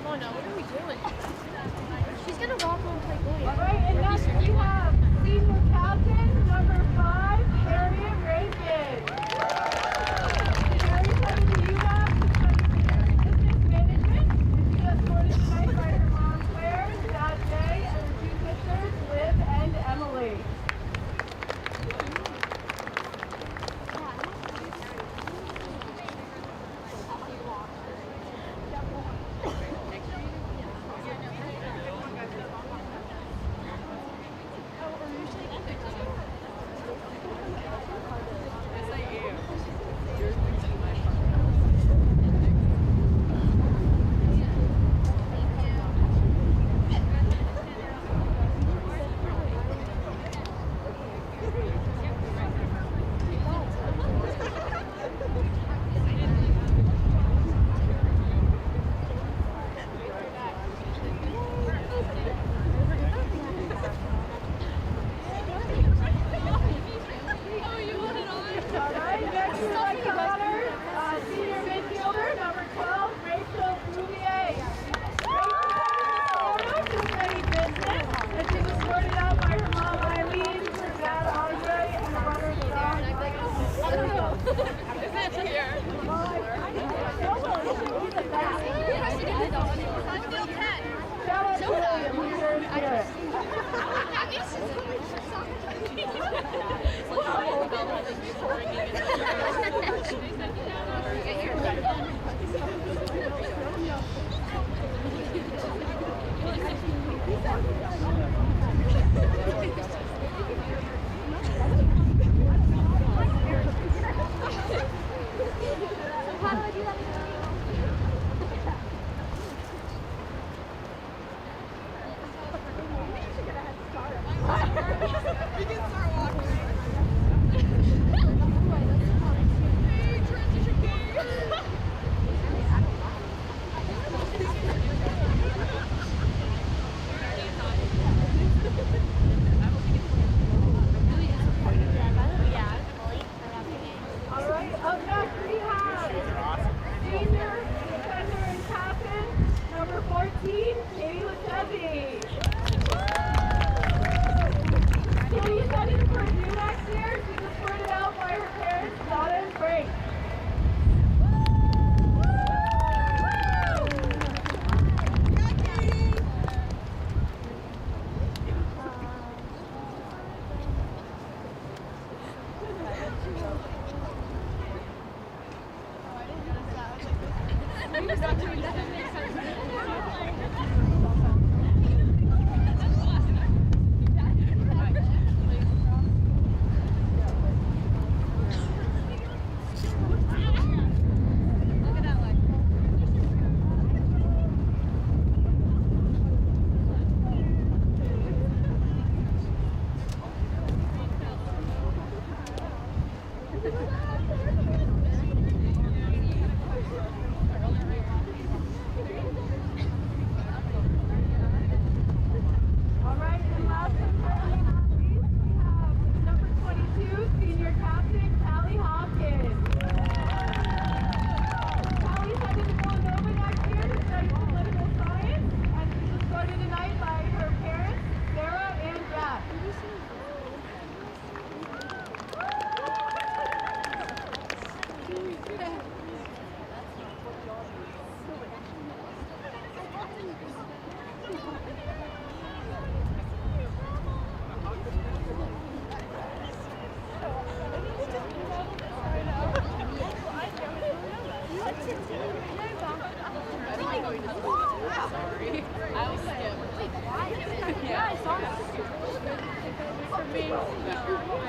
Oh no, what are we doing? She's gonna walk home and play goalie. All right, and next we have senior captain, number 5, Harriet Rankin. Harriet's headed to UW to study business management. She was supported tonight by her mom, Claire, dad, Jay, and her 2 sisters, Liv and Emily.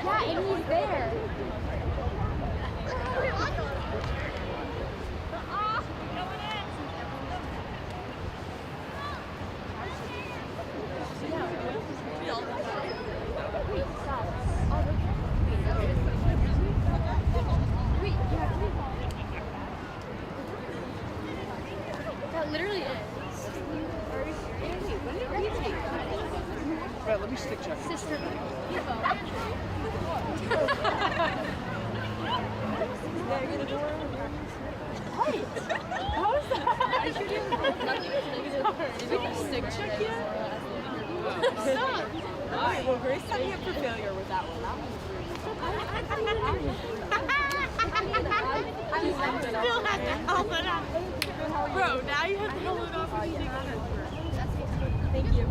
Yeah, and he's there. That literally is. Right, let me stick check. Sister. right, well, Grace set me up for failure with that one. That was Still have to help it out. Bro, now you have to hold it off for the Thank you.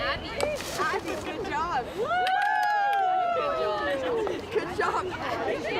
Abby, good job. Good job. Operation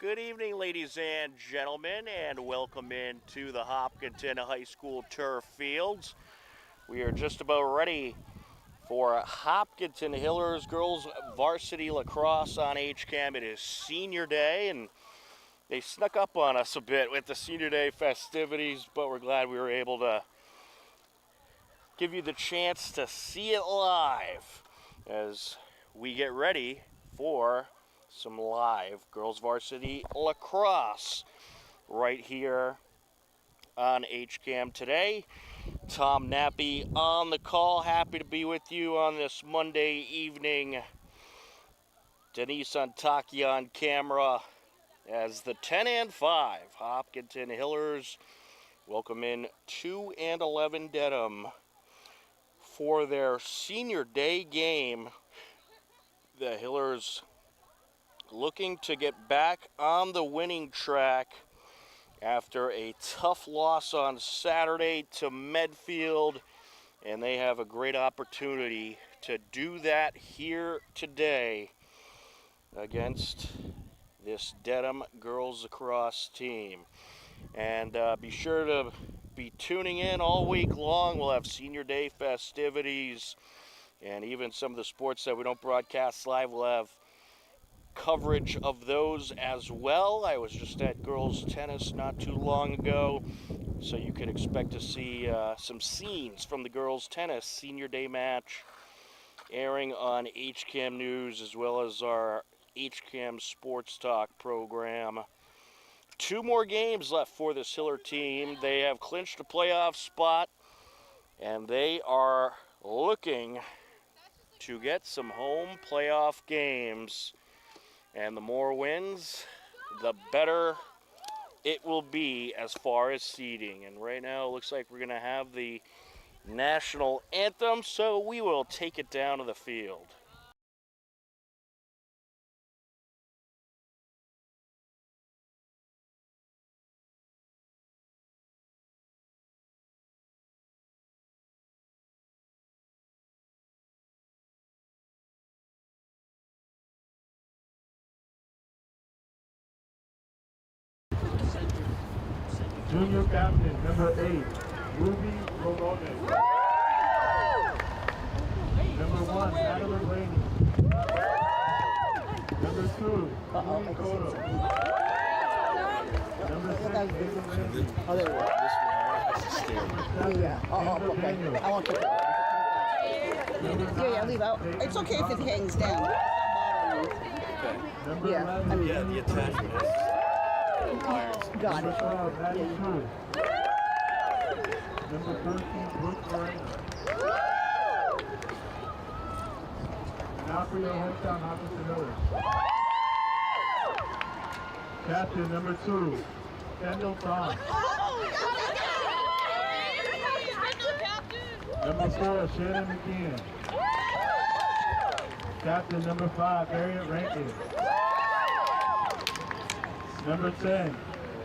Good evening, ladies and gentlemen, and welcome into the Hopkinton High School turf fields. We are just about ready for Hopkinton Hillers Girls Varsity Lacrosse on HCAM. It is senior day, and they snuck up on us a bit with the senior day festivities, but we're glad we were able to give you the chance to see it live as we get ready for some live girls varsity lacrosse right here on HCAM today. Tom Nappy on the call. Happy to be with you on this Monday evening. Denise Antaki on camera as the 10 and 5 Hopkinton Hillers welcome in 2 and 11 Dedham for their senior day game. The Hillers looking to get back on the winning track after a tough loss on Saturday to Medfield, and they have a great opportunity to do that here today against this Dedham girls lacrosse team. And be sure to be tuning in all week long. We'll have senior day festivities, and even some of the sports that we don't broadcast live, we'll have coverage of those as well. I was just at girls tennis not too long ago, so you could expect to see some scenes from the girls tennis senior day match airing on HCAM News, as well as our HCAM Sports Talk program. 2 more games left for this Hiller team. They have clinched a playoff spot, and they are looking to get some home playoff games. And the more wins, the better it will be as far as seeding. And right now it looks like we're going to have the national anthem, so we will take it down to the field. Junior captain, number 8, Ruby Ramones. Number 1, Madeline Rainey. Number 2, Louis Cotto. Number 6, Ava Ramsey. Oh, there we go. Yeah. Oh, okay. I won't take it. Yeah, leave out. It's okay if it hangs down. Number Yeah, 11, I mean, Yeah, the attachment is got number it. 12, Maddie Cruz. Number 14, Brooke Moreno. And now for your hometown Hopkinton Hillers. Captain number 2, Kendall Tom. Number 4, Shannon McKeon. Captain number 5, Harriet Rankin. Number 10,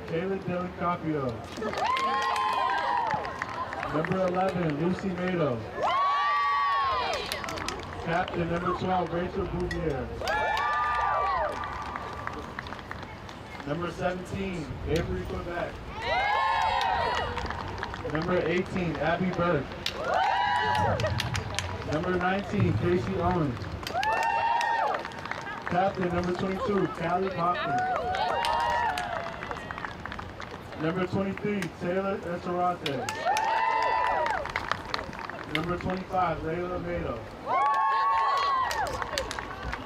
Kayla Delicapio. Number 11, Lucy Mado. Captain number 12, Rachel Bouvier. Number 17, Avery Quebec. Number 18, Abby Burke. Number 19, Casey Owens. Captain number 22, Callie Hopkins. Number 23, Taylor Esarate. Number 25, Layla Mado.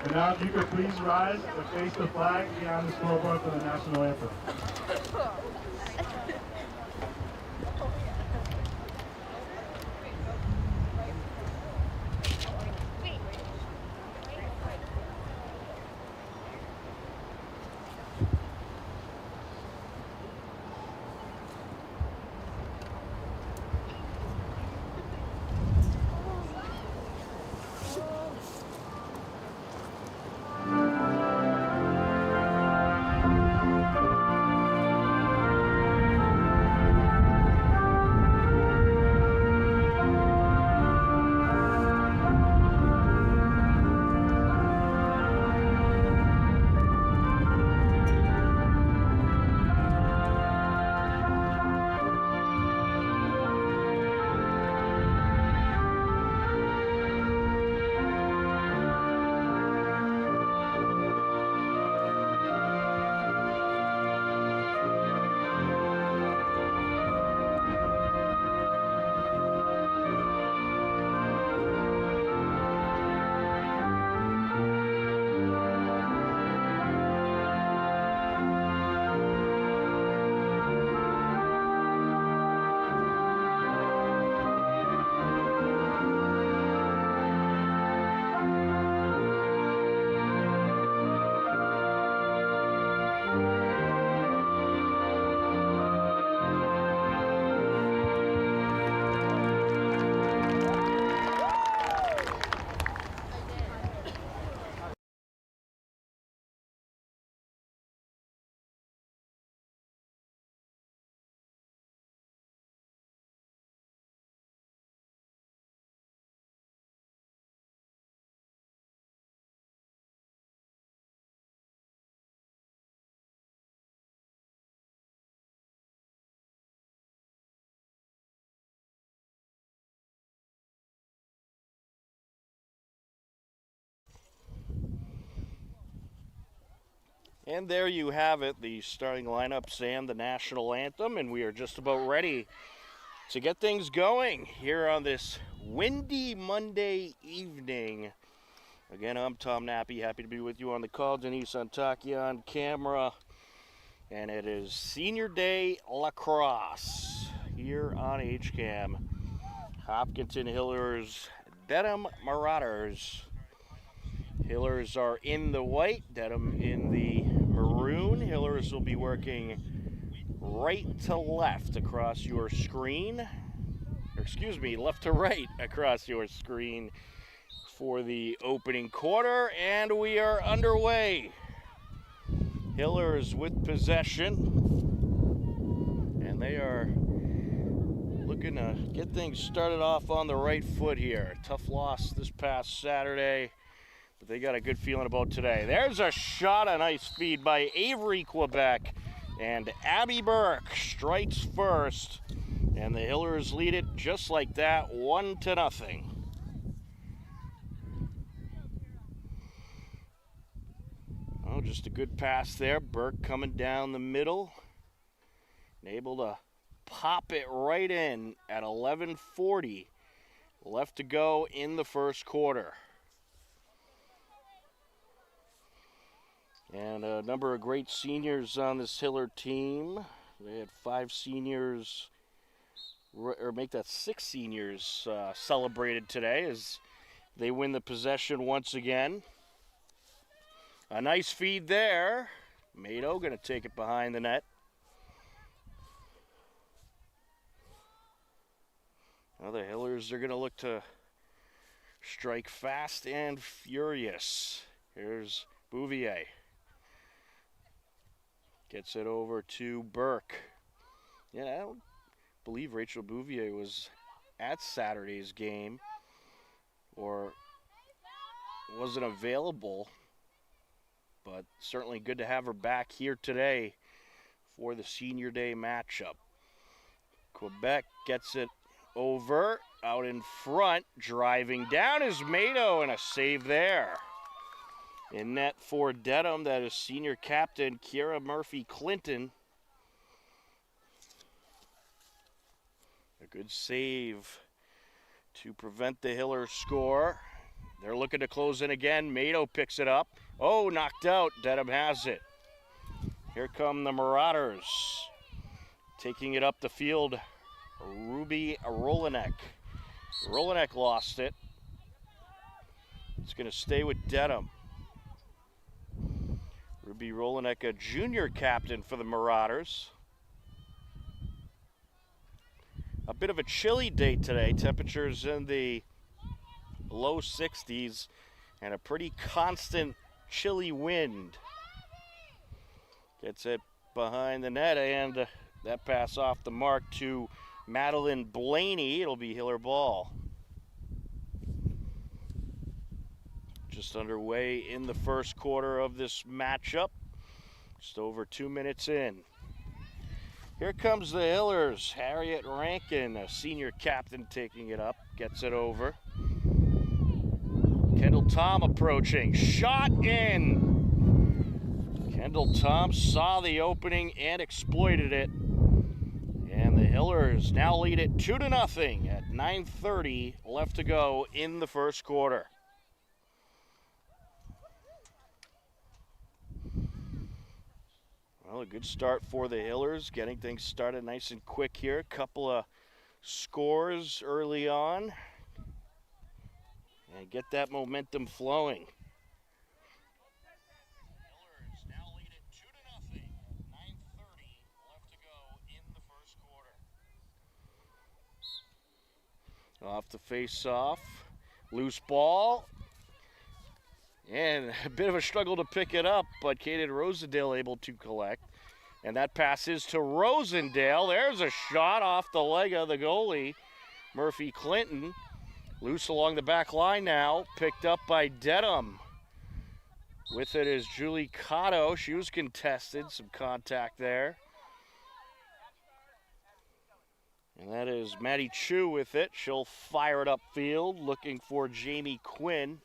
And now if you could please rise and face the flag behind the scoreboard for the national anthem. And there you have it, the starting lineups and the national anthem, and we are just about ready to get things going here on this windy Monday evening. Again, I'm Tom Nappy, happy to be with you on the call. Denise Antakya on camera, and it is Senior Day Lacrosse here on HCAM. Hopkinton Hillers, Dedham Marauders. Hillers are in the white, Dedham in the maroon. Hillers will be working right to left across your screen. Or excuse me, left to right across your screen for the opening quarter, and we are underway. Hillers with possession, and they are looking to get things started off on the right foot here. Tough loss this past Saturday, but they got a good feeling about today. There's a shot, a nice feed by Avery Quebec, And Abby Burke strikes first. And the Hillers lead it just like that, 1-0. Oh, just a good pass there. Burke coming down the middle. And able to pop it right in at 11:40 left to go in the first quarter. And a number of great seniors on this Hiller team. They had 5 seniors, or make that 6 seniors celebrated today as they win the possession once again. A nice feed there. Mado going to take it behind the net. Now the Hillers are going to look to strike fast and furious. Here's Bouvier. Gets it over to Burke. Yeah, I don't believe Rachel Bouvier was at Saturday's game or wasn't available, but certainly good to have her back here today for the Senior Day matchup. Quebec gets it over, out in front, driving down is Mado, and a save there. In net for Dedham, that is senior captain Kiera Murphy-Clinton. A good save to prevent the Hillers score. They're looking to close in again. Mado picks it up. Oh, knocked out. Dedham has it. Here come the Marauders. Taking it up the field, Ruby Rolanek. Rolanek lost it. It's going to stay with Dedham. Ruby Rolanek, a junior captain for the Marauders. A bit of a chilly day today. Temperatures in the low 60s and a pretty constant chilly wind. Gets it behind the net, and that pass off the mark to Madeline Blaney. It'll be Hiller ball. Just underway in the first quarter of this matchup. Just over 2 minutes in. Here comes the Hillers. Harriet Rankin, a senior captain, taking it up. Gets it over. Kendall Tom approaching. Shot in. Kendall Tom saw the opening and exploited it. And the Hillers now lead it 2-0 at 9:30 left to go in the first quarter. Well, a good start for the Hillers, getting things started nice and quick here. A couple of scores early on. And get that momentum flowing. Hillers now lead it 2-0 at 9:30 left to go in the first quarter. Off the face-off. Loose ball. And a bit of a struggle to pick it up, but Kaden Rosendale able to collect. And that passes to Rosendale. There's a shot off the leg of the goalie, Murphy Clinton. Loose along the back line now, picked up by Dedham. With it is Julie Cotto. She was contested, some contact there. And that is Maddie Chu with it. She'll fire it upfield, looking for Jamie Quinn.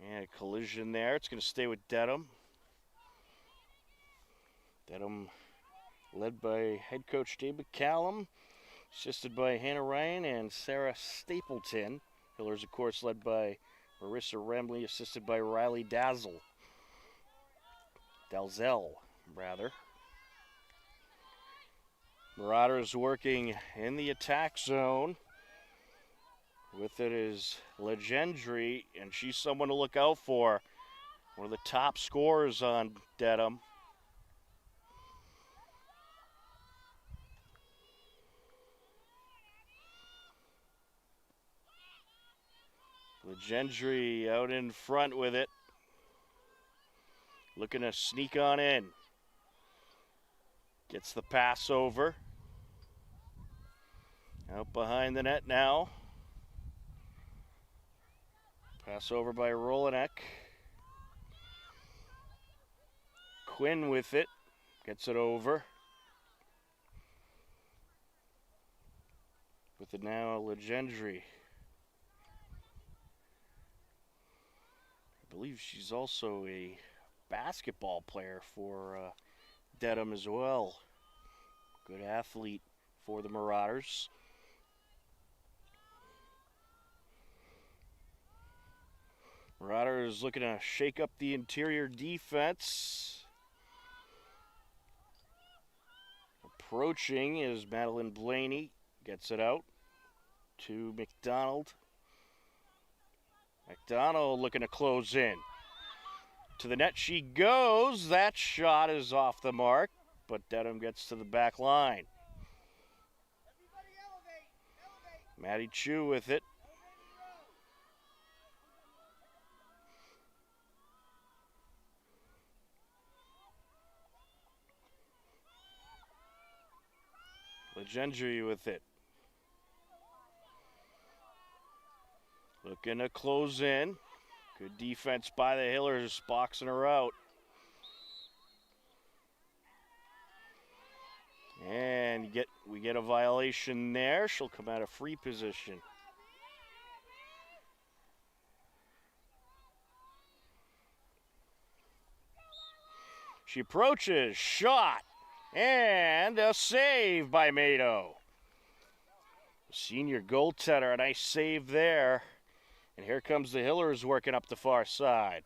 And a collision there. It's going to stay with Dedham. Dedham led by head coach Dave McCallum, assisted by Hannah Ryan and Sarah Stapleton. Hillers, of course, led by Marissa Remley, assisted by Riley Dalzell, rather. Marauders working in the attack zone. With it is Legendry, and she's someone to look out for. One of the top scorers on Dedham. Legendry out in front with it. Looking to sneak on in. Gets the pass over. Out behind the net now. Pass over by Rolanek. Quinn with it. Gets it over. With it now, Legendry. I believe she's also a basketball player for Dedham as well. Good athlete for the Marauders. Marauders looking to shake up the interior defense. Approaching is Madeline Blaney. Gets it out to McDonald. McDonald looking to close in. To the net she goes. That shot is off the mark, but Dedham gets to the back line. Maddie Chu with it. Legendry with it. Looking to close in. Good defense by the Hillers, boxing her out. And we get a violation there. She'll come out of free position. She approaches, shot, and a save by Mado. Senior goaltender, a nice save there. And here comes the Hillers working up the far side.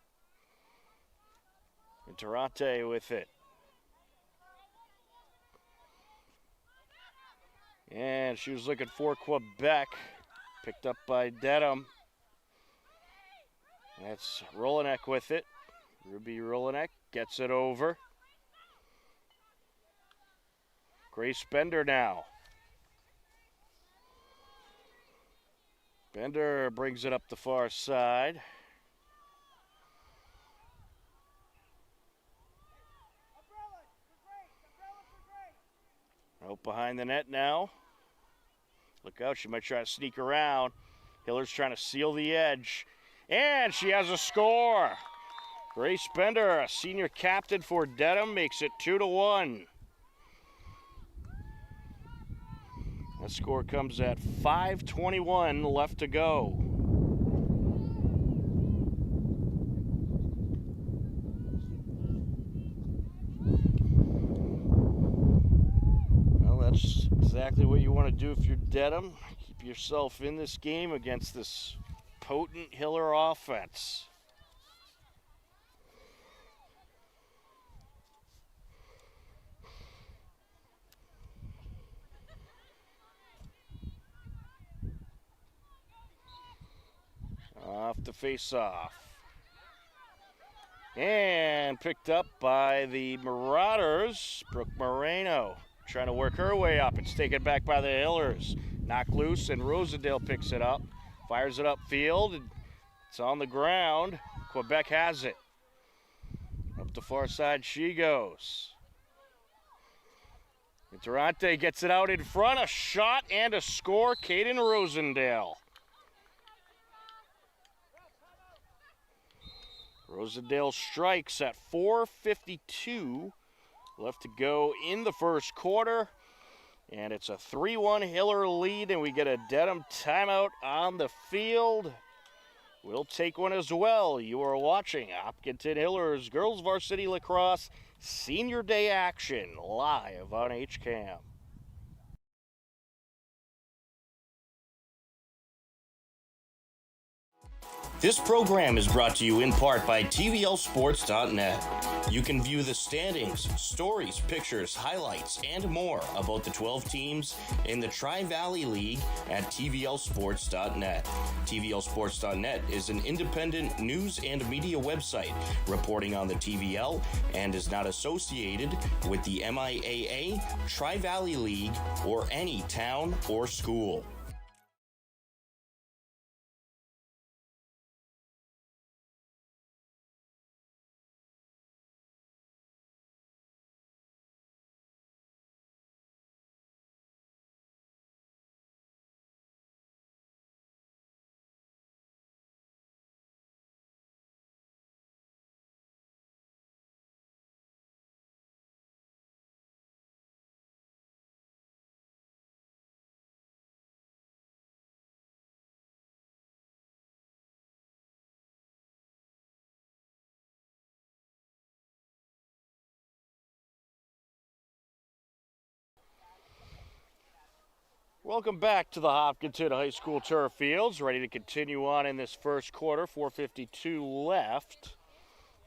And Durante with it. And she was looking for Quebec. Picked up by Dedham. That's Rolanek with it. Ruby Rolanek gets it over. Grace Bender now. Bender brings it up the far side. Out behind the net now. Look out, she might try to sneak around. Hiller's trying to seal the edge. And she has a score. Grace Bender, a senior captain for Dedham, makes it 2-1. That score comes at 5:21 left to go. Well, that's exactly what you want to do if you're Dedham. Keep yourself in this game against this potent Hiller offense. Off the face-off. And picked up by the Marauders. Brooke Moreno trying to work her way up. It's taken back by the Hillers. Knocked loose, and Rosendale picks it up. Fires it upfield. And it's on the ground. Quebec has it. Up the far side she goes. And Durante gets it out in front. A shot and a score. Caden Rosendale. Rosendale strikes at 4:52 left to go in the first quarter. And it's a 3-1 Hiller lead, and we get a Dedham timeout on the field. We'll take one as well. You are watching Hopkinton Hillers Girls Varsity Lacrosse Senior Day action live on HCAM. This program is brought to you in part by TVLSports.net. You can view the standings, stories, pictures, highlights, and more about the 12 teams in the Tri-Valley League at TVLSports.net. TVLSports.net is an independent news and media website reporting on the TVL and is not associated with the MIAA, Tri-Valley League, or any town or school. Welcome back to the Hopkinton High School turf fields. Ready to continue on in this first quarter. 4:52 left.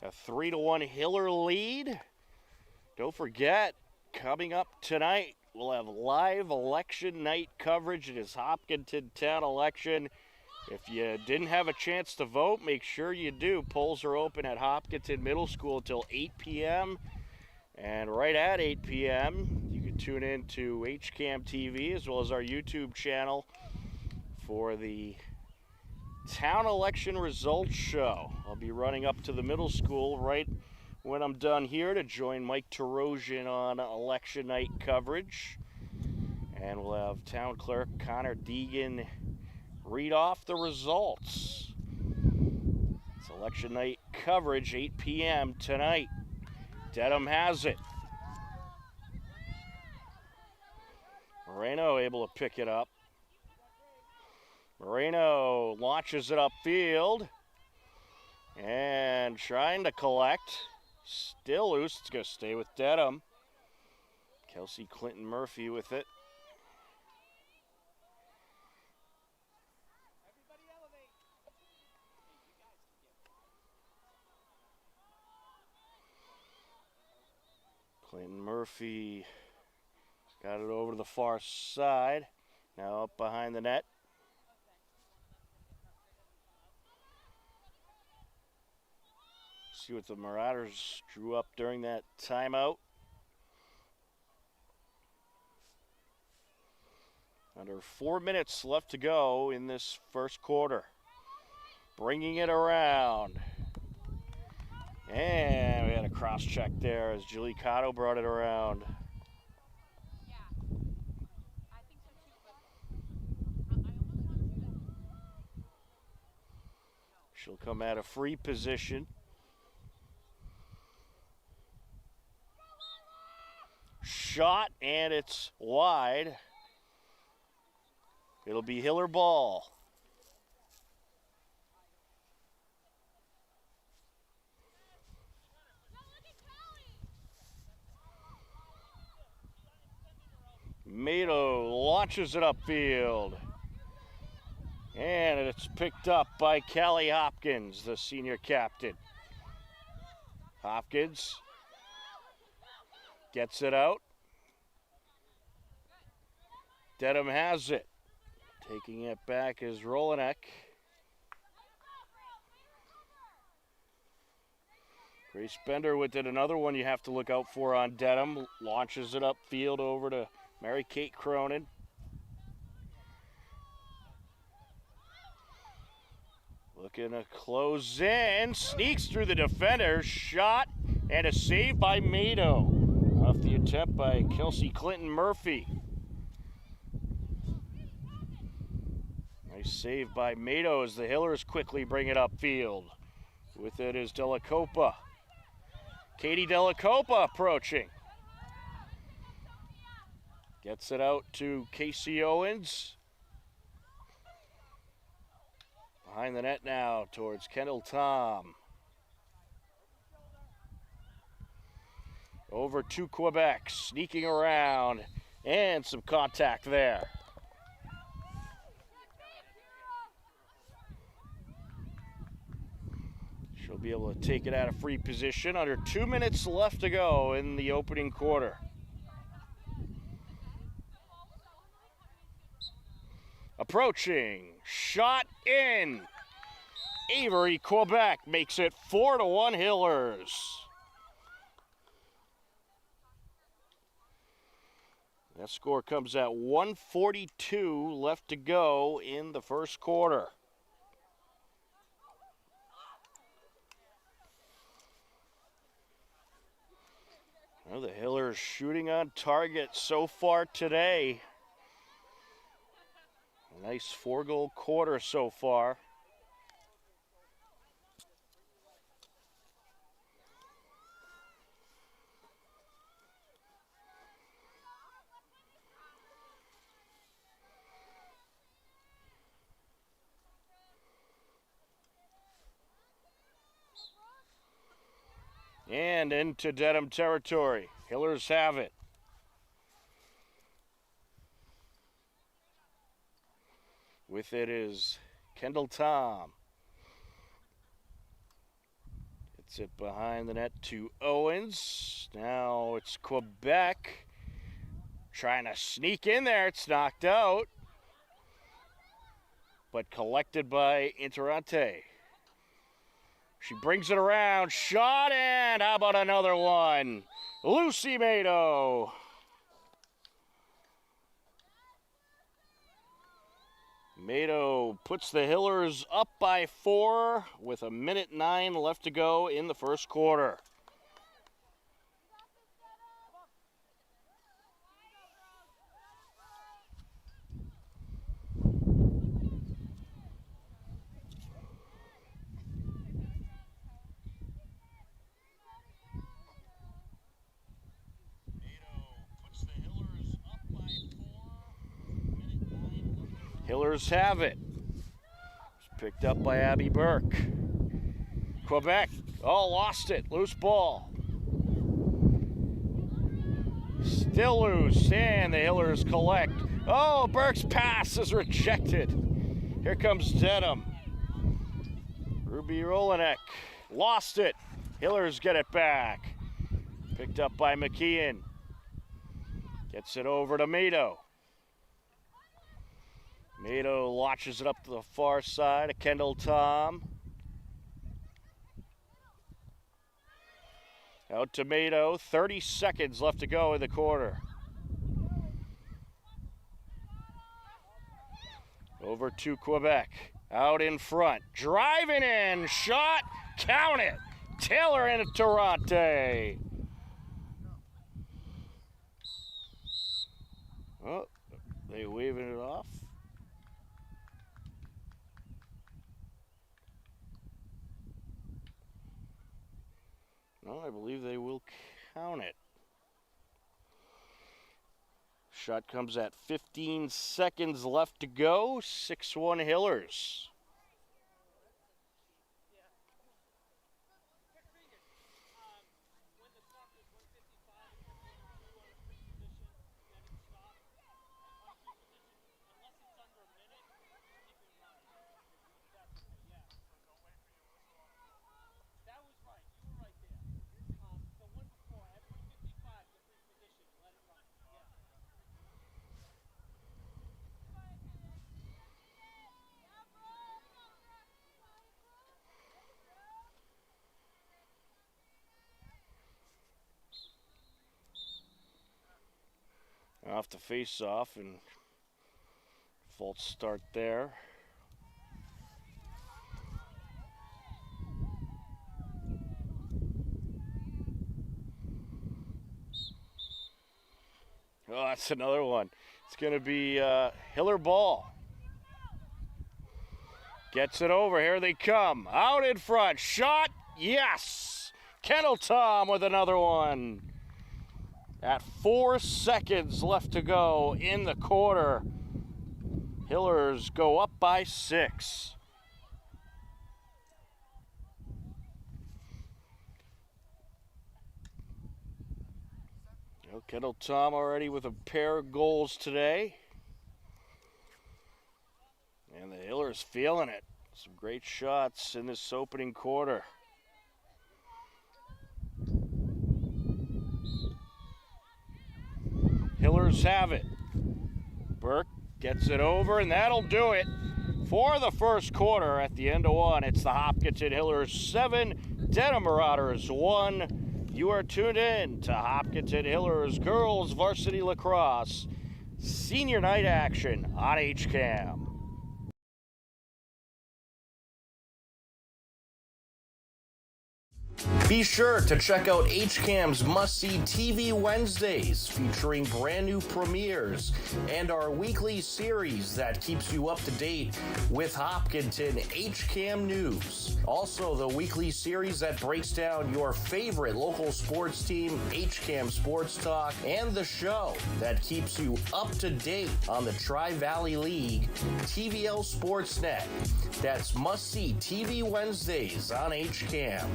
A 3-1 Hiller lead. Don't forget, coming up tonight, we'll have live election night coverage. It is Hopkinton Town election. If you didn't have a chance to vote, make sure you do. Polls are open at Hopkinton Middle School until 8 p.m. And right at 8 p.m., you can tune in to HCAM TV as well as our YouTube channel for the Town Election Results Show. I'll be running up to the middle school right when I'm done here to join Mike Terosian on election night coverage. And we'll have Town Clerk Connor Deegan read off the results. It's election night coverage, 8 p.m. tonight. Dedham has it. Moreno able to pick it up. Moreno launches it upfield and trying to collect. Still loose. It's going to stay with Dedham. Kelsey Clinton Murphy with it. Clinton Murphy got it over to the far side. Now up behind the net. See what the Marauders drew up during that timeout. Under 4 minutes left to go in this first quarter. Bringing it around. And we had a cross check there as Julie Cotto brought it around. She'll come at a free position. Shot, and it's wide. It'll be Hiller ball. Mato launches it upfield. And it's picked up by Callie Hopkins, the senior captain. Hopkins gets it out. Dedham has it. Taking it back is Rolanek. Grace Bender with it. Another one you have to look out for on Dedham. Launches it upfield over to Mary Kate Cronin. Looking to close in. Sneaks through the defender. Shot and a save by Mato. Off the attempt by Kelsey Clinton Murphy. Nice save by Mato as the Hillers quickly bring it upfield. With it is Della Copa. Katie Della Copa approaching. Gets it out to Casey Owens. Behind the net now towards Kendall Tom. Over to Quebec, sneaking around, and some contact there. She'll be able to take it out of free position. Under 2 minutes left to go in the opening quarter. Approaching, shot in. Avery Quebec makes it 4-1 Hillers. That score comes at 1:42 left to go in the first quarter. Well, the Hillers shooting on target so far today. A nice 4-goal quarter so far. And into Dedham territory. Hillers have it. With it is Kendall Tom. Gets it behind the net to Owens. Now it's Quebec. Trying to sneak in there. It's knocked out. But collected by Interante. She brings it around. Shot, and how about another one? Lucy Mado. Mado puts the Hillers up by 4 with 1:09 left to go in the first quarter. Hillers have it. It's picked up by Abby Burke. Quebec, lost it. Loose ball. Still loose, and the Hillers collect. Oh, Burke's pass is rejected. Here comes Dedham. Ruby Rolanek lost it. Hillers get it back. Picked up by McKeon. Gets it over to Mado. Mado launches it up to the far side of Kendall Tom. Out to Mado, 30 seconds left to go in the quarter. Over to Quebec, out in front, driving in, shot, count it. Taylor and Tarante. Oh, they waving it off. No, I believe they will count it. Shot comes at 15 seconds left to go. 6-1 Hillers. Off the face-off, and false start there. Oh, that's another one. It's going to be Hiller ball. Gets it over. Here they come. Out in front. Shot. Yes. Kendall Tom with another one. At 4 seconds left to go in the quarter, Hillers go up by 6. Kendall Tom already with a pair of goals today. And the Hillers feeling it. Some great shots in this opening quarter. Hillers have it. Burke gets it over, and that'll do it for the first quarter. At the end of 1, it's the Hopkinton Hillers 7, Dedham Marauders 1. You are tuned in to Hopkinton Hillers Girls Varsity Lacrosse Senior Night action on HCAM. Be sure to check out HCAM's must-see TV Wednesdays, featuring brand new premieres and our weekly series that keeps you up to date with Hopkinton HCAM news. Also, the weekly series that breaks down your favorite local sports team, HCAM Sports Talk, and the show that keeps you up to date on the Tri-Valley League, TVL Sportsnet. That's must-see TV Wednesdays on HCAM.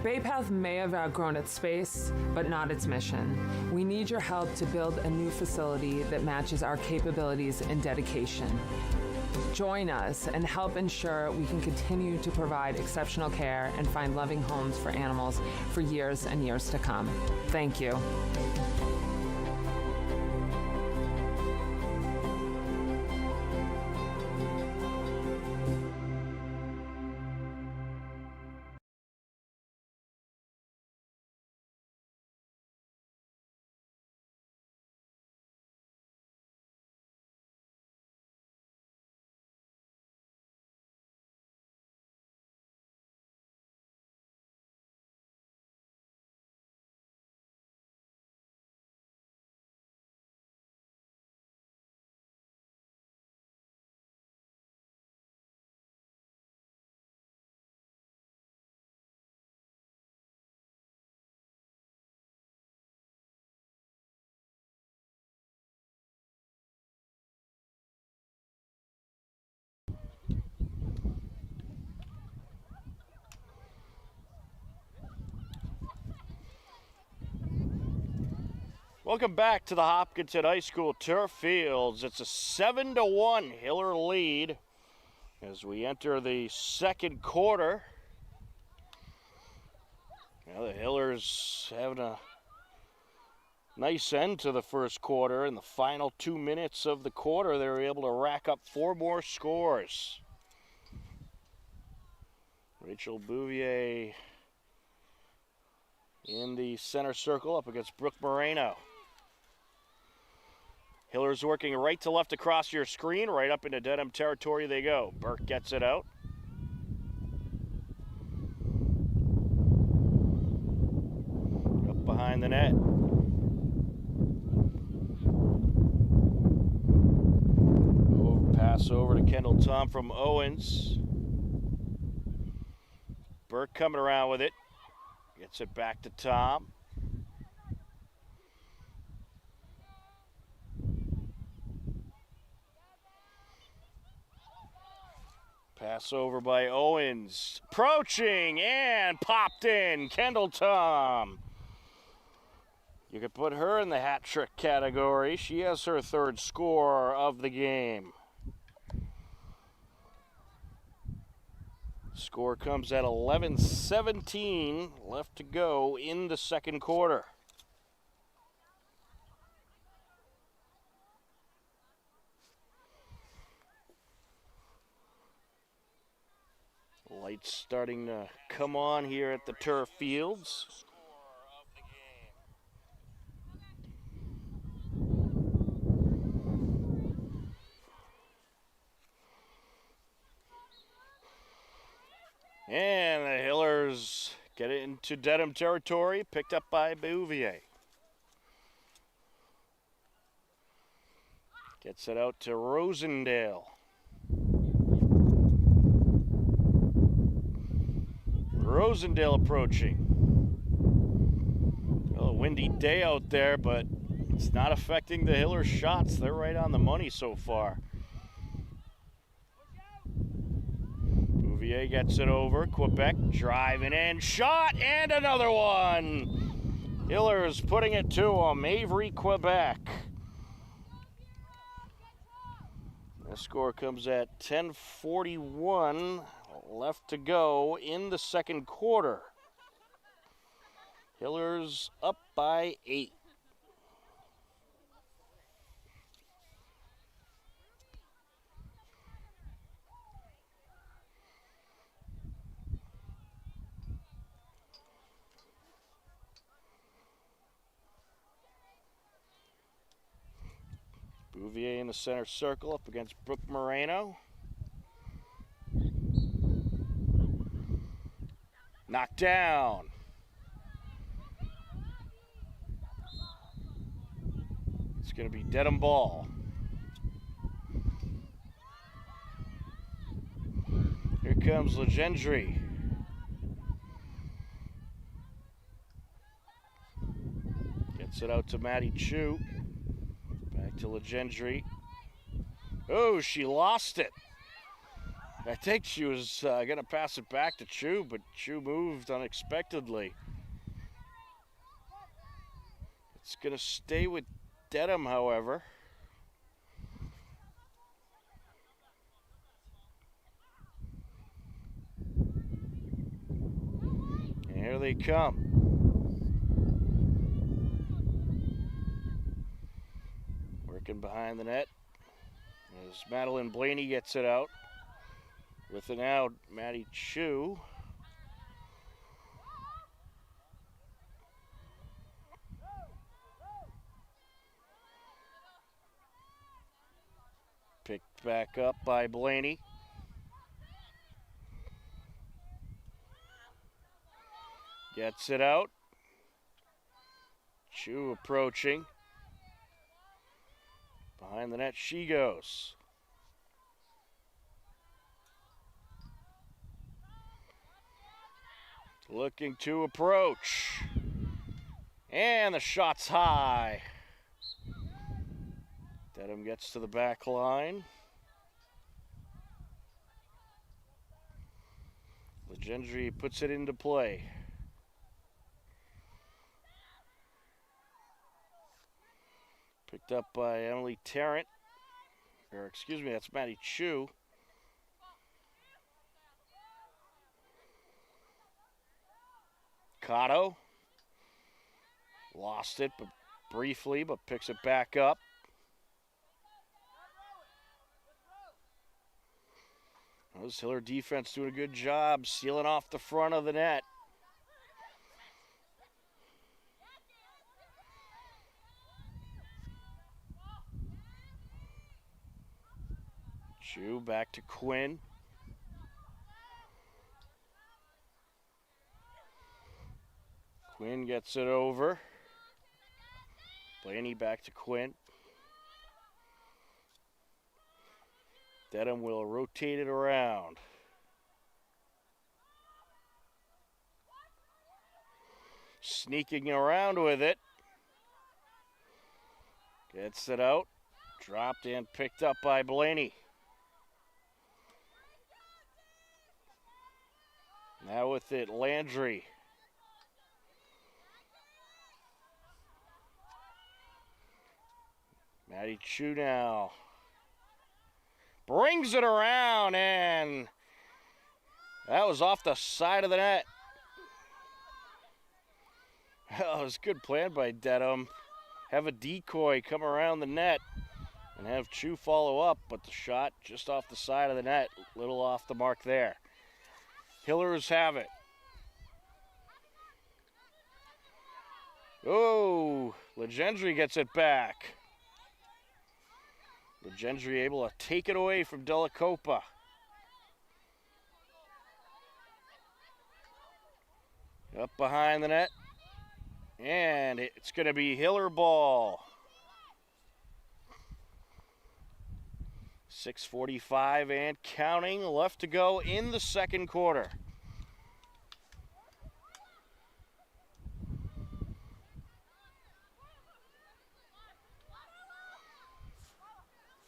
Bay Path may have outgrown its space, but not its mission. We need your help to build a new facility that matches our capabilities and dedication. Join us and help ensure we can continue to provide exceptional care and find loving homes for animals for years and years to come. Thank you. Welcome back to the Hopkinton High School turf fields. It's a 7-1 Hiller lead as we enter the second quarter. Now the Hillers having a nice end to the first quarter. In the final 2 minutes of the quarter, they were able to rack up 4 more scores. Rachel Bouvier in the center circle up against Brooke Moreno. Hillers working right to left across your screen, right up into Dedham territory they go. Burke gets it out. Up behind the net. Pass over to Kendall Tom from Owens. Burke coming around with it. Gets it back to Tom. Pass over by Owens. Approaching and popped in. Kendall Tom. You could put her in the hat trick category. She has her 3rd score of the game. Score comes at 11-17 left to go in the second quarter. Lights starting to come on here at the turf fields. And the Hillers get it into Dedham territory, picked up by Bouvier. Gets it out to Rosendale. Rosendale approaching. Well, a windy day out there, but it's not affecting the Hillers' shots. They're right on the money so far. Bouvier gets it over. Quebec driving in. Shot and another one. Hillers putting it to them. Avery, Quebec. The score comes at 10:41 left to go in the second quarter. Hillers up by 8. Bouvier in the center circle up against Brooke Moreno. Knocked down. It's going to be Dedham ball. Here comes Legendre. Gets it out to Maddie Chu. Back to Legendre. Oh, she lost it. I think she was going to pass it back to Chu, but Chu moved unexpectedly. It's going to stay with Dedham, however. And here they come. Working behind the net as Madeline Blaney gets it out. With it out, Maddie Chu. Picked back up by Blaney. Gets it out. Chu approaching. Behind the net she goes. Looking to approach. And the shot's high. Dedham gets to the back line. Legendry puts it into play. Picked up by Emily Tarrant. Or excuse me, that's Maddie Chu. Cotto. Lost it but briefly, but picks it back up. This Hiller defense doing a good job sealing off the front of the net. Chu back to Quinn. Quinn gets it over. Blaney back to Quinn. Dedham will rotate it around. Sneaking around with it. Gets it out. Dropped and picked up by Blaney. Now with it, Landry. Maddie Chu now. Brings it around, and that was off the side of the net. Well, it was a good plan by Dedham. Have a decoy come around the net and have Chu follow up, but the shot just off the side of the net, little off the mark there. Hillers have it. Oh, Legendry gets it back. Legendry able to take it away from Della Copa. Up behind the net. And it's going to be Hiller ball. 6:45 and counting left to go in the second quarter.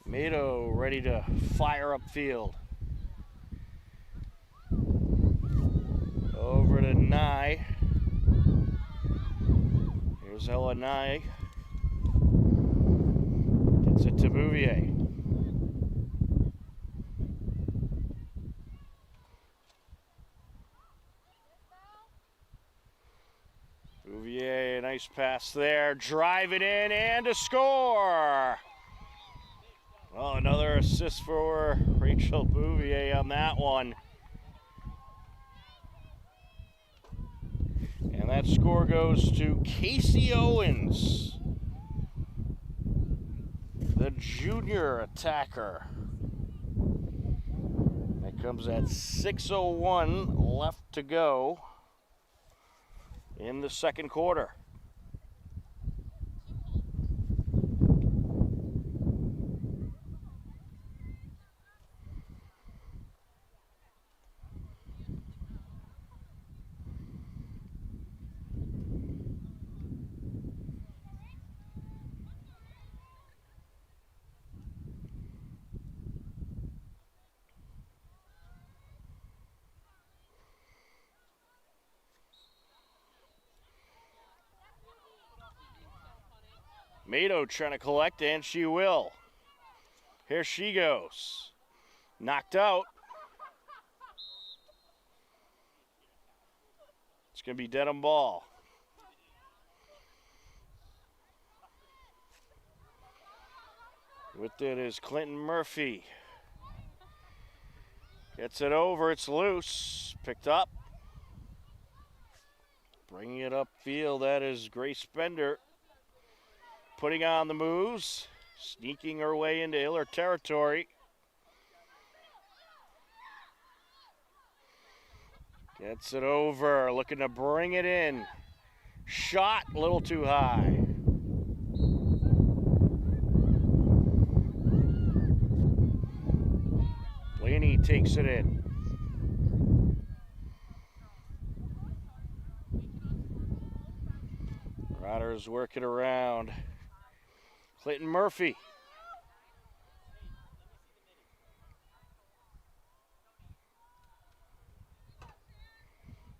Mato ready to fire up field. Over to Nye. Here's Ella Nye. Gets it to Bouvier. Bouvier, nice pass there. Drive it in and a score. Well, another assist for Rachel Bouvier on that one. And that score goes to Casey Owens, the junior attacker. That comes at 6:01 left to go in the second quarter. Mado trying to collect, and she will. Here she goes. Knocked out. It's going to be Dedham ball. With it is Clinton Murphy. Gets it over, it's loose. Picked up. Bringing it upfield, that is Grace Bender. Putting on the moves. Sneaking her way into Hiller territory. Gets it over, looking to bring it in. Shot a little too high. Blaney takes it in. Riders work it around. Clinton Murphy.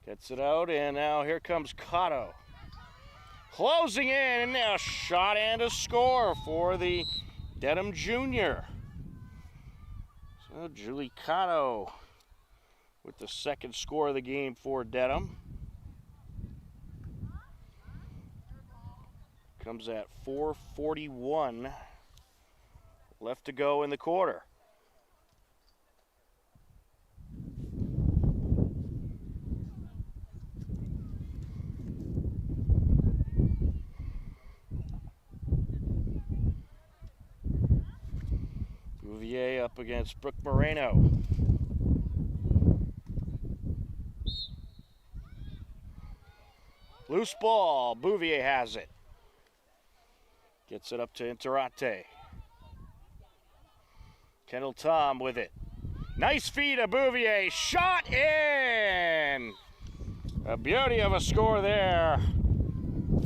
Gets it out, and now here comes Cotto. Closing in, and now a shot and a score for the Dedham Junior. So Julie Cotto with the second score of the game for Dedham. Comes at 4:41 left to go in the quarter. Bouvier up against Brooke Moreno. Loose ball, Bouvier has it. Gets it up to Interate. Kendall Tom with it. Nice feed of Bouvier, shot in! A beauty of a score there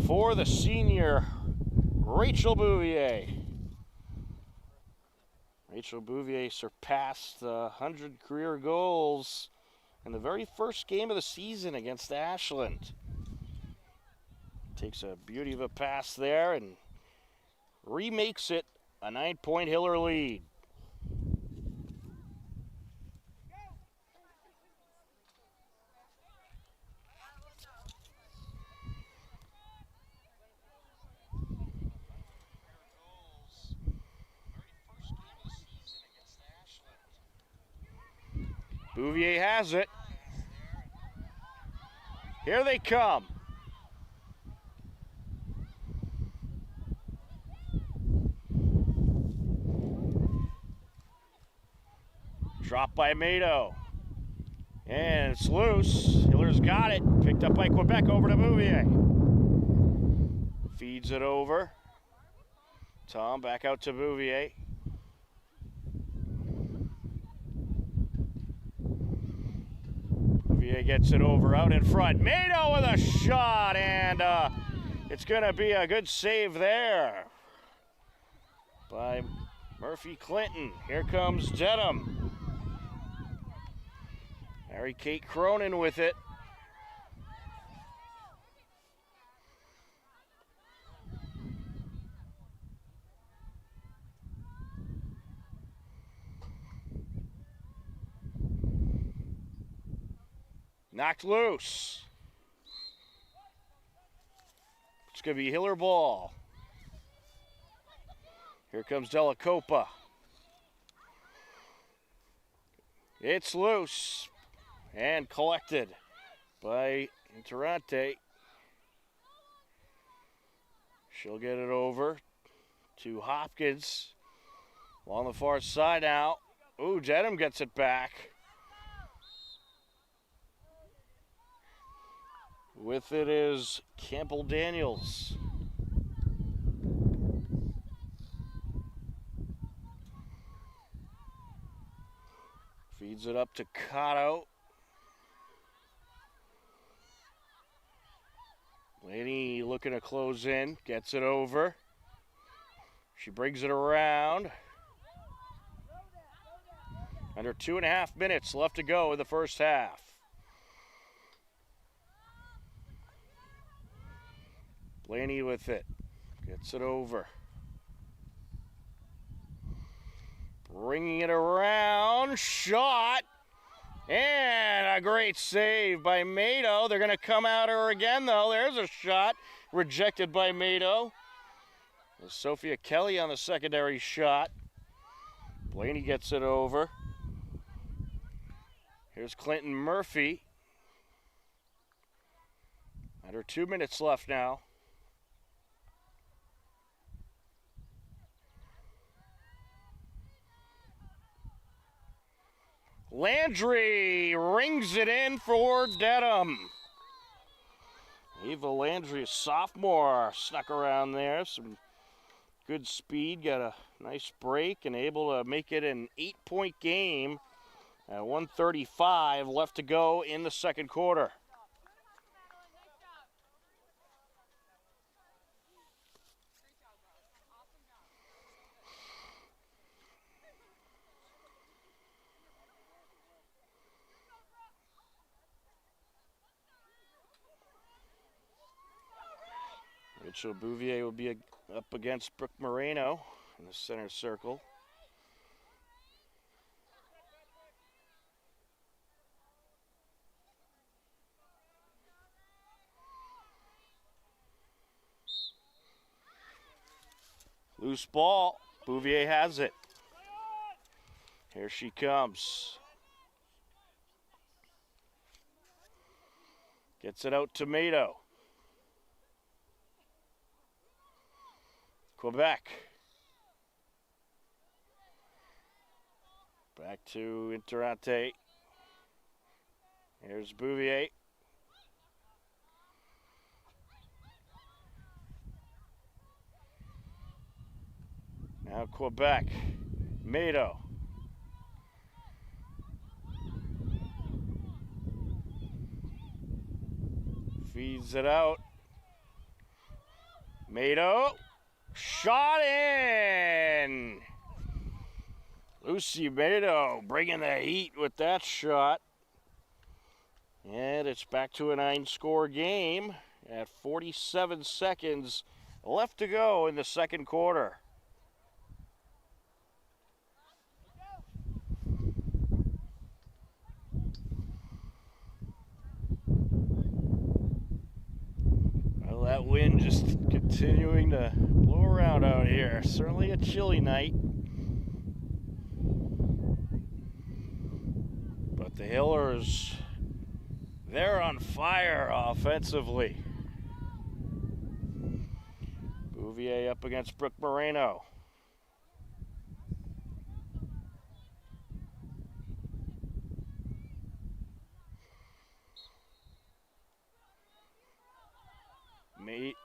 for the senior, Rachel Bouvier. Rachel Bouvier surpassed 100 career goals in the very first game of the season against Ashland. Takes a beauty of a pass there and remakes it a 9-point Hiller lead. Bouvier has it. Here they come. Dropped by Mado. And it's loose. Hiller's got it. Picked up by Quebec over to Bouvier. Feeds it over. Tom back out to Bouvier. Bouvier gets it over out in front. Mado with a shot, and it's going to be a good save there by Murphy Clinton. Here comes Dedham. Mary Kate Cronin with it. Knocked loose. It's going to be Hiller ball. Here comes Della Copa. It's loose and collected by Interante. She'll get it over to Hopkins along the far side now. Ooh, Dedham gets it back. With it is Campbell Daniels. Feeds it up to Cotto. Lady looking to close in, gets it over. She brings it around. Under 2.5 minutes left to go in the first half. Blaney with it. Gets it over. Bringing it around. Shot. And a great save by Mado. They're going to come at her again, though. There's a shot rejected by Mado. Sophia Kelly on the secondary shot. Blaney gets it over. Here's Clinton Murphy. Under 2 minutes left now. Landry rings it in for Dedham. Ava Landry, a sophomore, snuck around there. Some good speed, got a nice break, and able to make it an 8-point game. 1:35 left to go in the second quarter. Rachel Bouvier will be up against Brooke Moreno in the center circle. Loose ball. Bouvier has it. Here she comes. Gets it out to Mado. Quebec. Back to Interante. Here's Bouvier. Now Quebec. Mado. Feeds it out. Mado. Shot in! Lucy Mado bringing the heat with that shot. And it's back to a 9-score game at 47 seconds left to go in the second quarter. Well, that wind just continuing to blow around out here. Certainly a chilly night. But the Hillers, they're on fire offensively. Bouvier up against Brooke Moreno.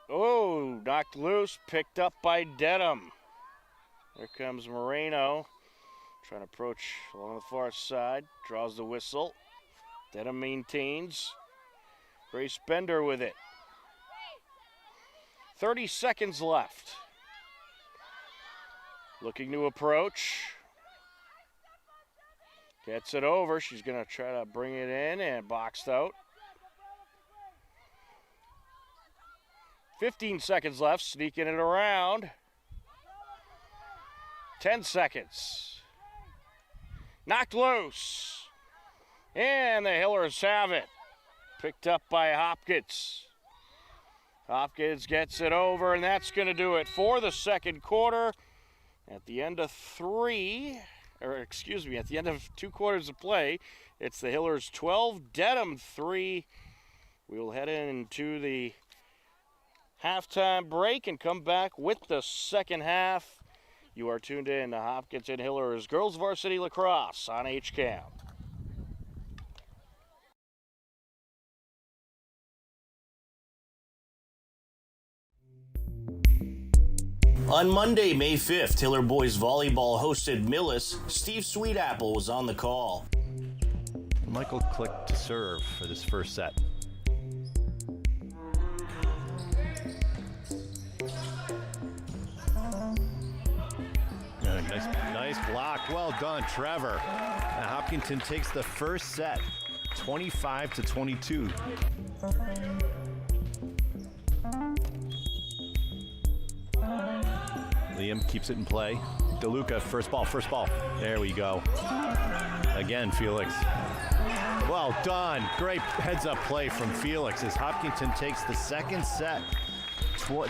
Oh, knocked loose, picked up by Dedham. There comes Moreno, trying to approach along the far side, draws the whistle. Dedham maintains. Grace Bender with it. 30 seconds left. Looking to approach. Gets it over. She's going to try to bring it in and boxed out. 15 seconds left, sneaking it around. 10 seconds. Knocked loose. And the Hillers have it. Picked up by Hopkins. Hopkins gets it over, and that's going to do it for the second quarter. At the end of at the end of 2 quarters of play, it's the Hillers 12, Dedham 3. We will head into the halftime break and come back with the second half. You are tuned in to Hopkins and Hillers Girls Varsity Lacrosse on HCAM. On Monday, May 5th, Hiller Boys Volleyball hosted Millis. Steve Sweetapple was on the call. Michael clicked to serve for this first set. Nice block. Well done, Trevor. Now Hopkinton takes the first set, 25-22. Liam keeps it in play. DeLuca, first ball. There we go. Again, Felix. Well done. Great heads-up play from Felix as Hopkinton takes the second set.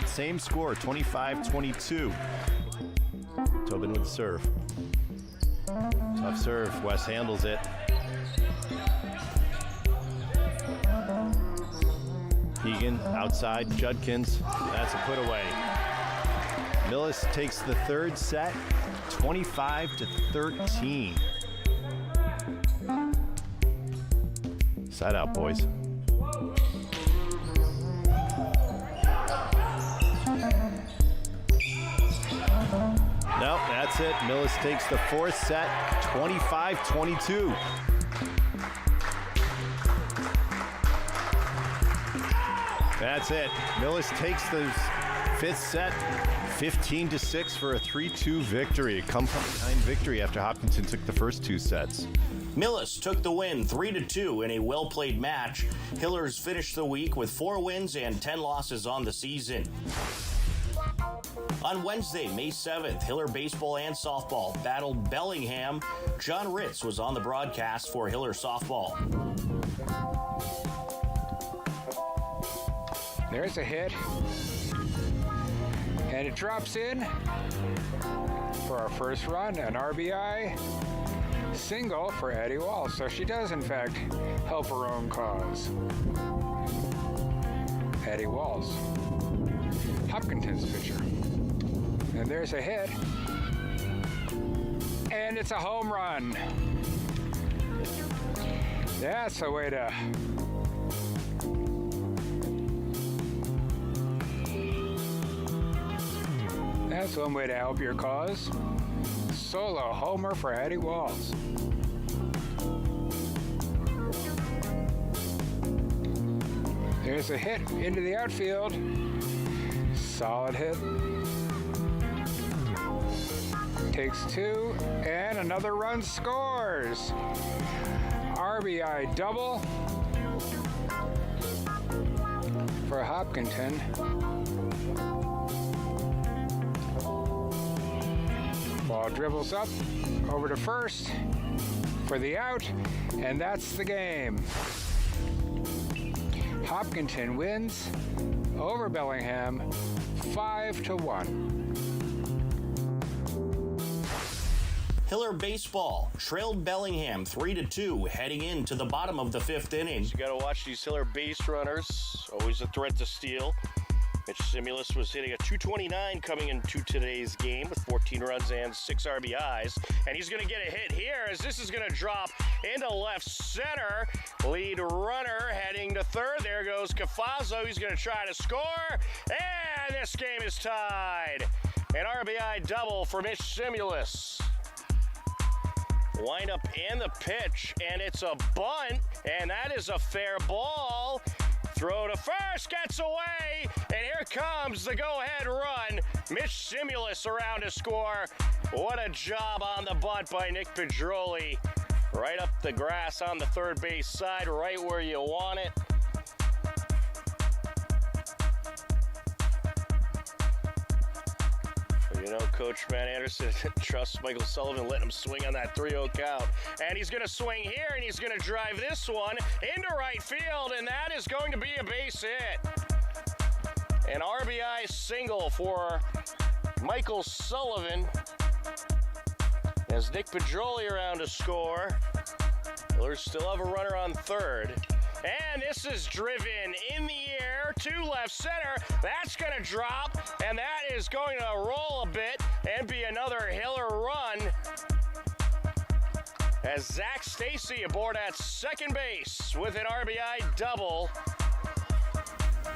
Same score, 25-22. Tobin with the serve. Tough serve. Wes handles it. Egan outside. Judkins. That's a put away. Millis takes the third set, 25-13. Side out, boys. Nope, that's it. Millis takes the fourth set, 25-22. That's it. Millis takes the fifth set, 15-6 for a 3-2 victory. A come from behind victory after Hopkinton took the first two sets. Millis took the win 3-2 in a well-played match. Hillers finished the week with 4 wins and 10 losses on the season. On Wednesday, May 7th, Hiller baseball and softball battled Bellingham. John Ritz was on the broadcast for Hiller softball. There's a hit. And it drops in for our first run, an RBI single for Addie Walls. So she does, in fact, help her own cause. Addie Walls, Hopkinton's pitcher. And there's a hit. And it's a home run. That's a way to That's one way to help your cause. Solo homer for Addie Walls. There's a hit into the outfield. Solid hit. Takes 2, and another run scores. RBI double for Hopkinton. Ball dribbles up over to first for the out, and that's the game. Hopkinton wins over Bellingham 5-1. Hiller baseball trailed Bellingham 3-2 heading into the bottom of the 5th inning. You got to watch these Hiller base runners. Always a threat to steal. Mitch Simulus was hitting a .229 coming into today's game with 14 runs and 6 RBIs. And he's going to get a hit here as this is going to drop into left center. Lead runner heading to third. There goes Cafazzo. He's going to try to score. And this game is tied. An RBI double for Mitch Simulus. Wind up and the pitch, and it's a bunt, and that is a fair ball. Throw to first, gets away, and here comes the go-ahead run. Mitch Simulus around to score. What a job on the bunt by Nick Pedroli. Right up the grass on the third base side, right where you want it. You know, Coach Matt Anderson trusts Michael Sullivan, letting him swing on that 3-0 count. And he's going to swing here, and he's going to drive this one into right field, and that is going to be a base hit. An RBI single for Michael Sullivan as Nick Pedroli around to score. Hillers still have a runner on third. And this is driven in the air to left center. That's going to drop, and that is going to roll a bit and be another Hiller run as Zach Stacy aboard at second base with an RBI double.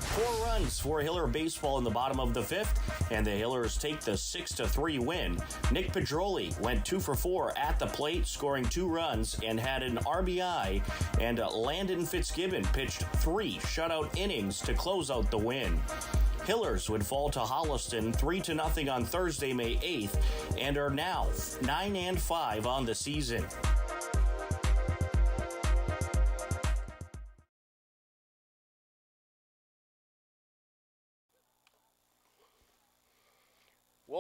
4 runs for Hiller baseball in the bottom of the 5th, and the Hillers take the 6-3 win. Nick Pedroli went 2 for 4 at the plate, scoring 2 runs and had an RBI, and Landon Fitzgibbon pitched 3 shutout innings to close out the win. Hillers would fall to Holliston 3-0 on Thursday, May 8th, and are now 9-5 on the season.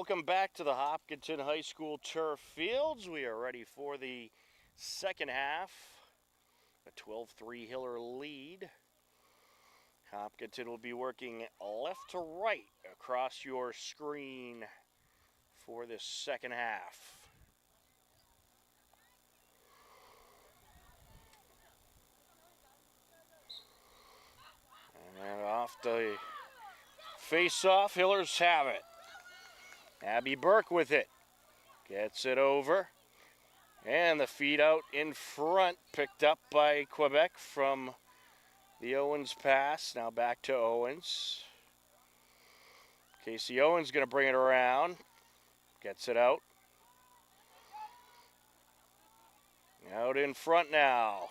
Welcome back to the Hopkinton High School turf fields. We are ready for the second half. A 12-3 Hiller lead. Hopkinton will be working left to right across your screen for this second half. And off the face-off, Hillers have it. Abby Burke with it. Gets it over. And the feed out in front, picked up by Quebec from the Owens pass. Now back to Owens. Casey Owens going to bring it around. Gets it out. Out in front now.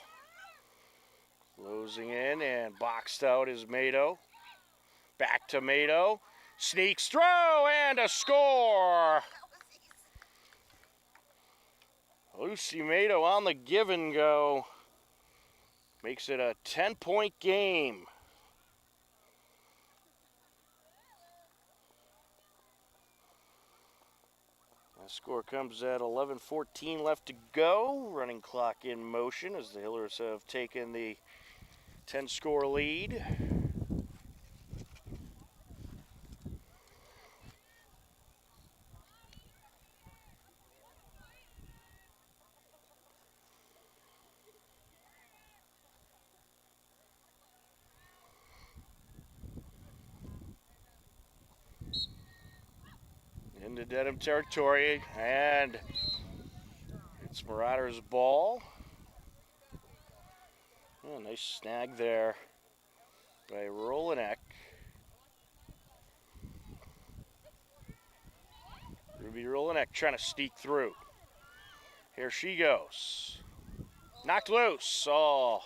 Closing in and boxed out is Mado. Back to Mado. Sneaks throw and a score. Lucy Mado on the give and go. Makes it a 10-point game. The score comes at 11:14 left to go. Running clock in motion as the Hillers have taken the 10-score lead. Into Dedham territory, and it's Marauders' ball. Oh, nice snag there by Rolinek. Ruby Rolinek trying to sneak through. Here she goes. Knocked loose. Oh,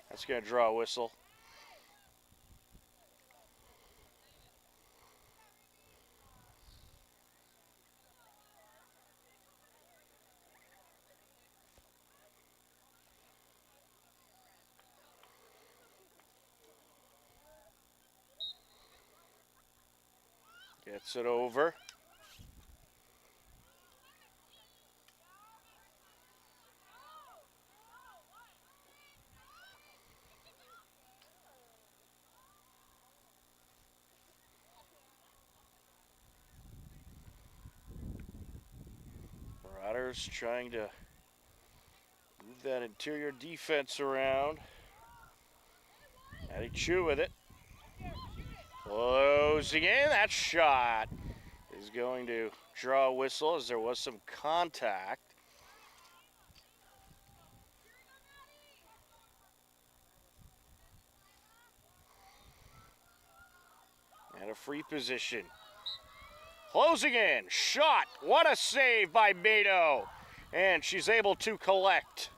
that's going to draw a whistle. Gets it over. Marauders trying to move that interior defense around. Addie Chu with it. Closing in, that shot is going to draw a whistle as there was some contact. And a free position. Closing in, shot, what a save by Mado. And she's able to collect.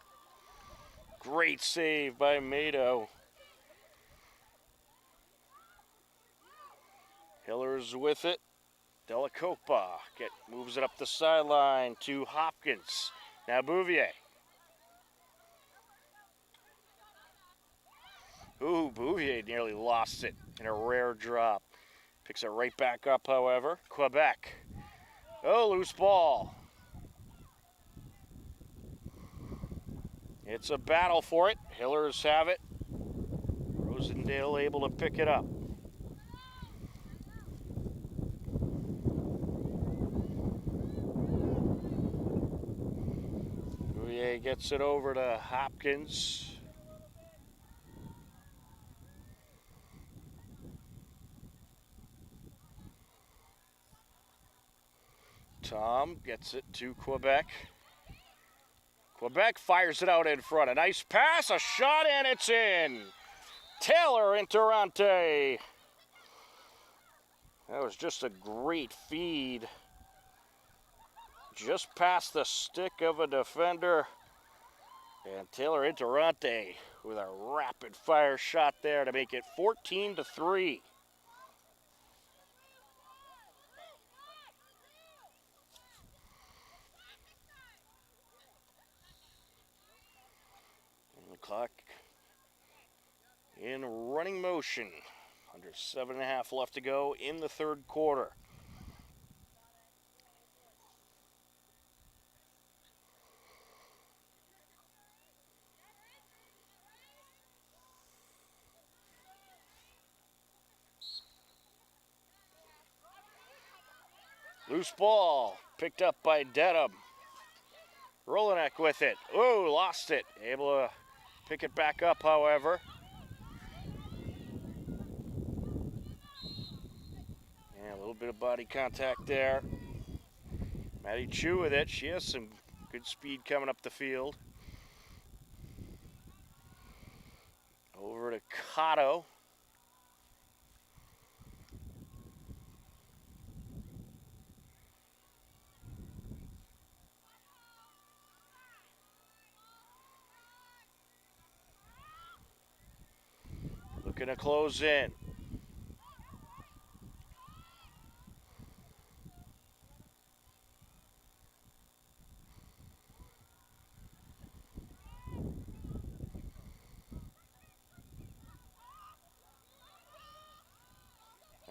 Great save by Mado. Hillers with it. Delacopa moves it up the sideline to Hopkins. Now Bouvier. Ooh, Bouvier nearly lost it in a rare drop. Picks it right back up, however. Quebec. Oh, loose ball. It's a battle for it. Hillers have it. Rosendale able to pick it up. Gets it over to Hopkins. Tom gets it to Quebec. Quebec fires it out in front. A nice pass, a shot, and it's in. Taylor Interante. That was just a great feed. Just past the stick of a defender. And Taylor Interante with a rapid fire shot there to make it 14-3. And the clock in running motion. Under 7.5 left to go in the third quarter. Loose ball picked up by Dedham. Rolanek with it. Oh, lost it. Able to pick it back up, however. Yeah, a little bit of body contact there. Maddie Chu with it. She has some good speed coming up the field. Over to Cotto. Looking to close in.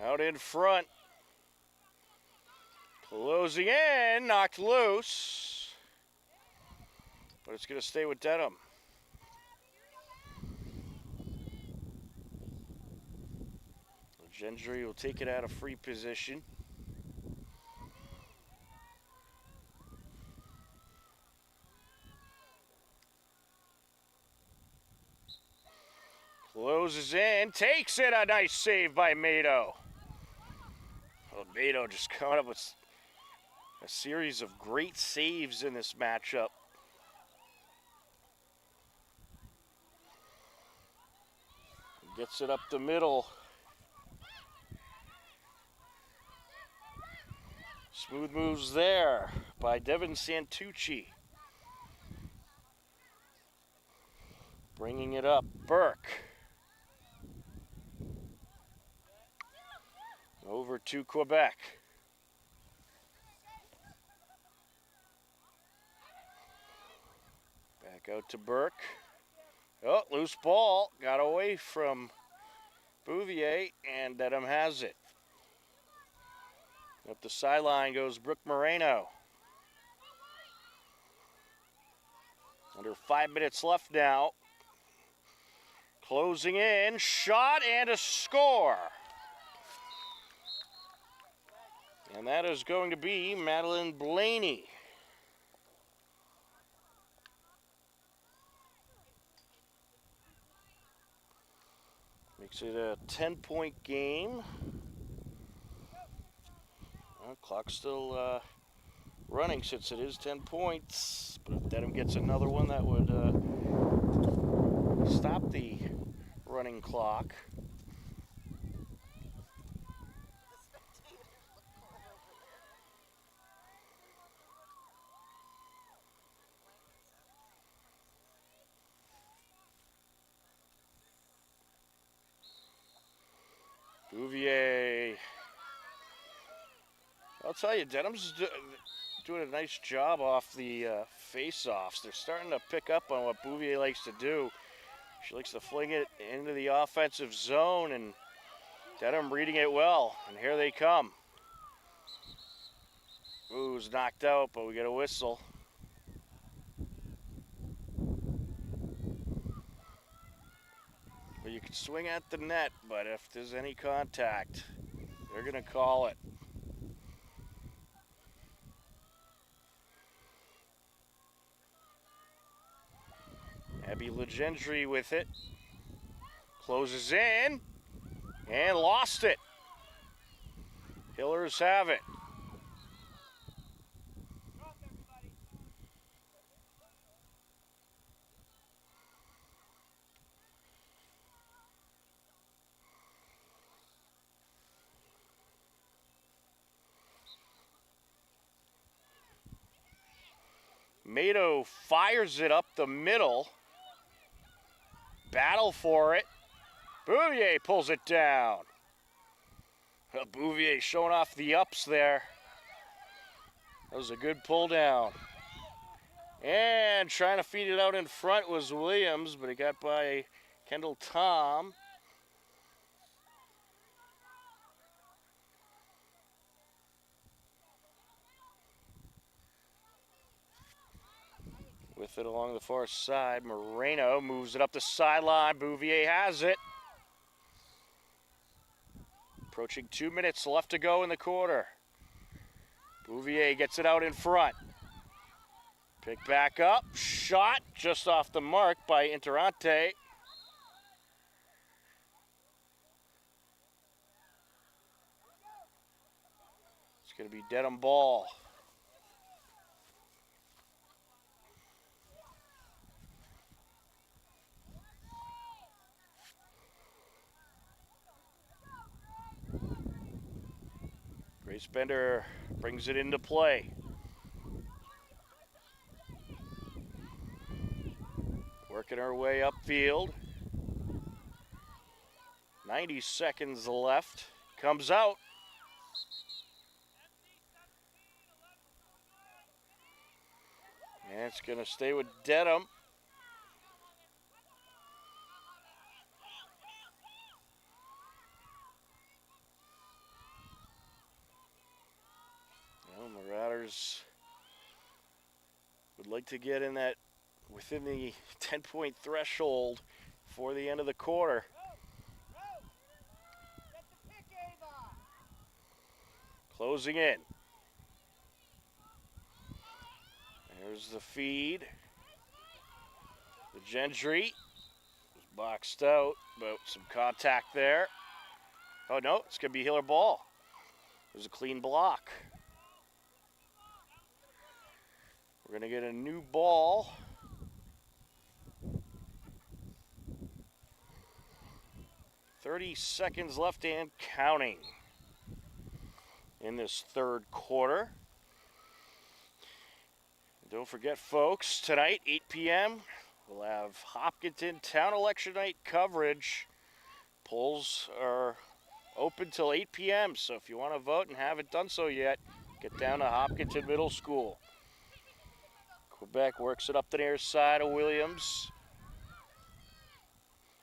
Out in front. Closing in, knocked loose. But it's going to stay with Dedham. Gendry will take it out of free position. Closes in, takes it, a nice save by Mato. Well, Mato just coming up with a series of great saves in this matchup. Gets it up the middle. Smooth moves there by Devin Santucci. Bringing it up, Burke. Over to Quebec. Back out to Burke. Oh, loose ball. Got away from Bouvier, and Dedham has it. Up the sideline goes Brooke Moreno. Under 5 minutes left now. Closing in, shot and a score. And that is going to be Madeline Blaney. Makes it a 10-point game. Well, clock's still running since it is 10 points. But if Dedham gets another one, that would stop the running clock. Bouvier. I'll tell you, Dedham's doing a nice job off the face-offs. They're starting to pick up on what Bouvier likes to do. She likes to fling it into the offensive zone, and Dedham reading it well. And here they come. Ooh's knocked out, but we get a whistle. Well, you can swing at the net, but if there's any contact, they're going to call it. Abby Legendre with it. Closes in and lost it. Hillers have it. Mato fires it up the middle. Battle for it. Bouvier pulls it down. Bouvier showing off the ups there. That was a good pull down. And trying to feed it out in front was Williams, but it got by Kendall Tom. With it along the far side, Moreno moves it up the sideline. Bouvier has it. Approaching 2 minutes left to go in the quarter. Bouvier gets it out in front. Pick back up. Shot just off the mark by Interante. It's going to be Dedham ball. Grace Bender brings it into play. Working her way upfield. 90 seconds left. Comes out. And it's going to stay with Dedham. Well, Marauders would like to get in that within the 10-point threshold before the end of the quarter. Closing in. There's the feed. The Gentry was boxed out, but some contact there. Oh no, it's going to be Hiller ball. There's a clean block. We're going to get a new ball. .30 seconds left and counting in this third quarter. Don't forget, folks, tonight, 8 p.m., we'll have Hopkinton Town Election Night coverage. Polls are open till 8 p.m., so if you want to vote and haven't done so yet, get down to Hopkinton Middle School. Quebec works it up the near side of Williams.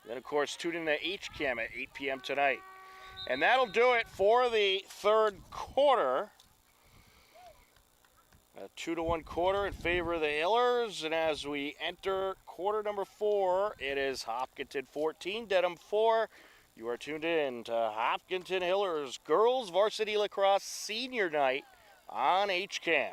Then, of course, tune in to HCAM at 8 p.m. tonight. And that'll do it for the third quarter. A 2-1 quarter in favor of the Hillers. And as we enter quarter number 4, it is Hopkinton 14, Dedham 4. You are tuned in to Hopkinton Hillers Girls Varsity Lacrosse Senior Night on HCAM.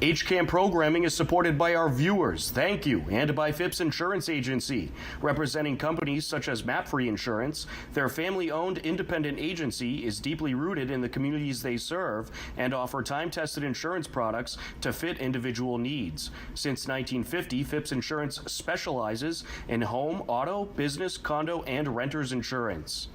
HCAM programming is supported by our viewers, thank you, and by Phipps Insurance Agency, representing companies such as MapFree Insurance. Their family-owned independent agency is deeply rooted in the communities they serve and offer time-tested insurance products to fit individual needs. Since 1950, Phipps Insurance specializes in home, auto, business, condo, and renters insurance.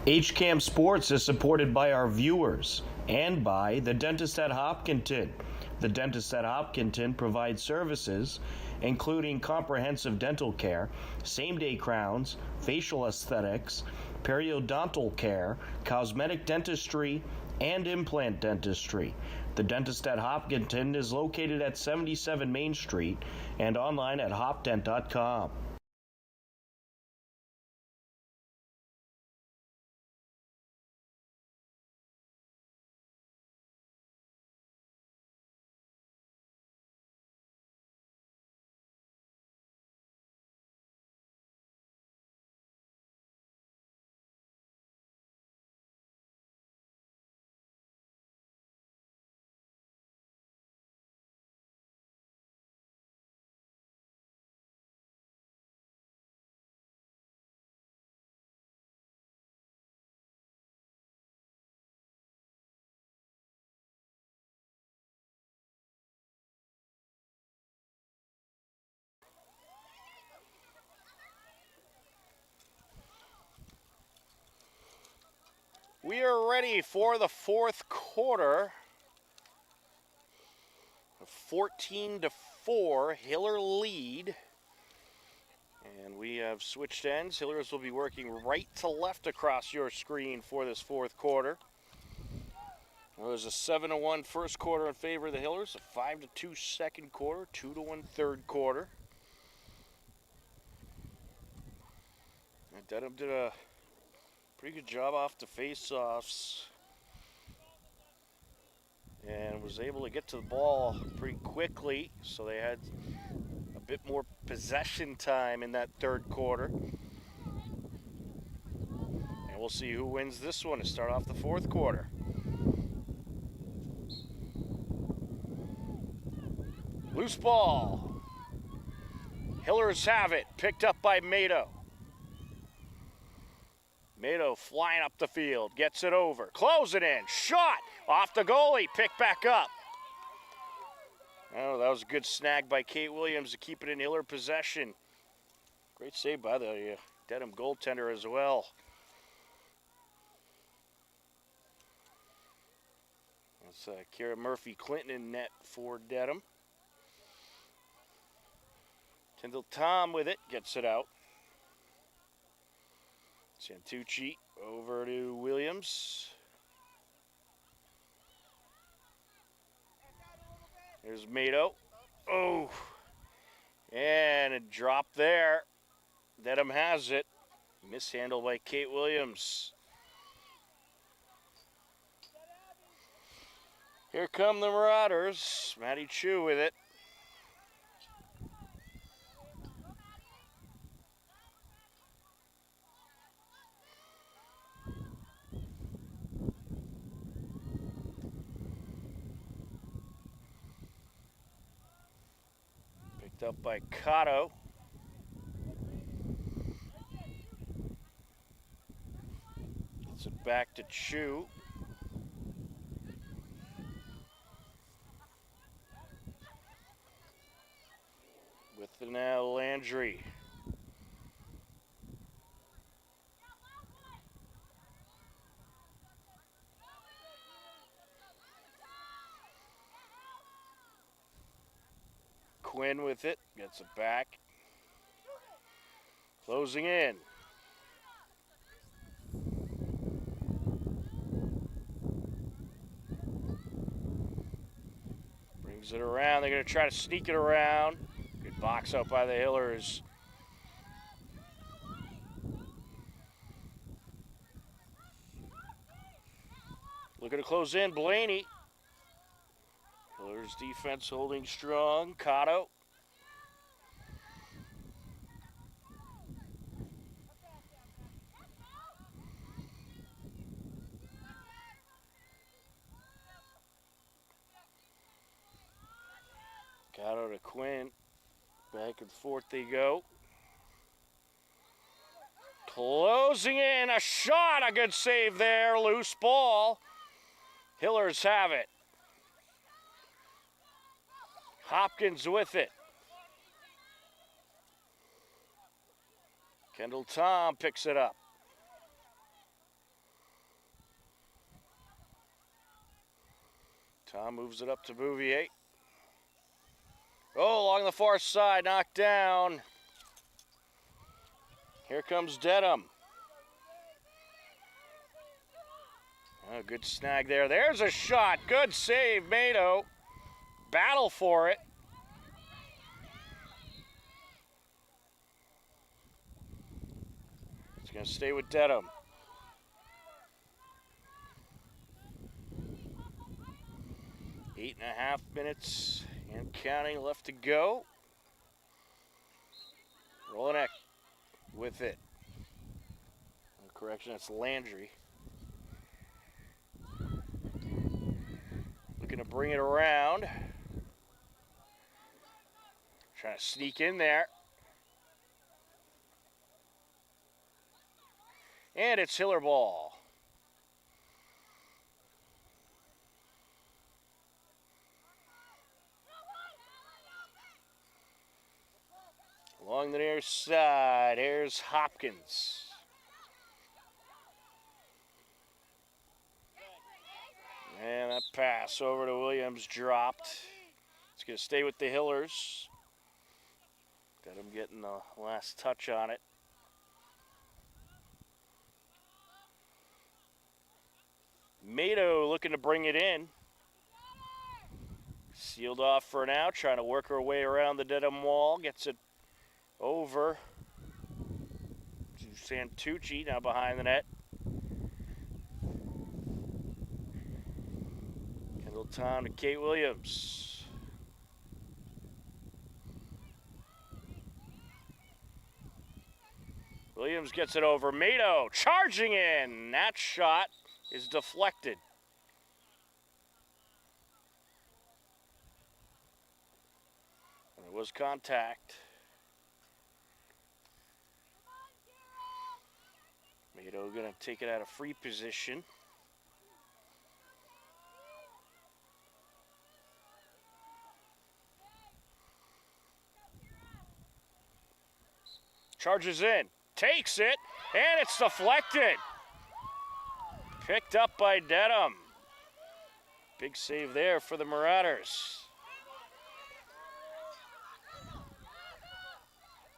HCAM Sports is supported by our viewers and by the Dentist at Hopkinton. The Dentist at Hopkinton provides services including comprehensive dental care, same-day crowns, facial aesthetics, periodontal care, cosmetic dentistry, and implant dentistry. The Dentist at Hopkinton is located at 77 Main Street and online at hopdent.com. We are ready for the fourth quarter. 14-4, Hiller lead. And we have switched ends. Hillers will be working right to left across your screen for this fourth quarter. Well, there's a 7-1 first quarter in favor of the Hillers, a 5-2 second quarter, 2-1 third quarter. And Dedham did a pretty good job off the face-offs and was able to get to the ball pretty quickly, so they had a bit more possession time in that third quarter. And we'll see who wins this one to start off the fourth quarter. Loose ball. Hillers have it, picked up by Mato. Mato flying up the field, gets it over, close it in, shot off the goalie, picked back up. Oh, that was a good snag by Kate Williams to keep it in Hiller possession. Great save by the Dedham goaltender as well. That's Kara Murphy-Clinton in net for Dedham. Kendall Tom with it, gets it out. Santucci over to Williams. There's Mato. Oh, and a drop there. Dedham has it. Mishandled by Kate Williams. Here come the Marauders. Maddie Chu with it. Picked up by Cotto. Gets it back to Chu. With the now Landry. Quinn with it, gets it back. Closing in. Brings it around, they're gonna try to sneak it around. Good box out by the Hillers. Looking to close in, Blaney. Hillers defense holding strong, Cotto. Cotto to Quinn. Back and forth they go. Closing in, a shot, a good save there, loose ball. Hillers have it. Hopkins with it. Kendall Tom picks it up. Tom moves it up to Bouvier. Oh, along the far side, knocked down. Here comes Dedham. Oh, good snag there. There's a shot. Good save, Mato. Battle for it. It's going to stay with Dedham. Eight and a half minutes and counting left to go. Rolanek with it. Correction, that's Landry. Looking to bring it around. Trying to sneak in there. And it's Hiller ball. Along the near side, here's Hopkins. And that pass over to Williams dropped. It's going to stay with the Hillers. Dedham getting the last touch on it. Mato looking to bring it in. Sealed off for now, trying to work her way around the Dedham wall. Gets it over to Santucci, now behind the net. Kendall Tom to Kate Williams. Williams gets it over. Mato charging in. That shot is deflected. And there was contact. Mato gonna take it out of free position. Charges in, takes it, and it's deflected. Picked up by Dedham. Big save there for the Marauders.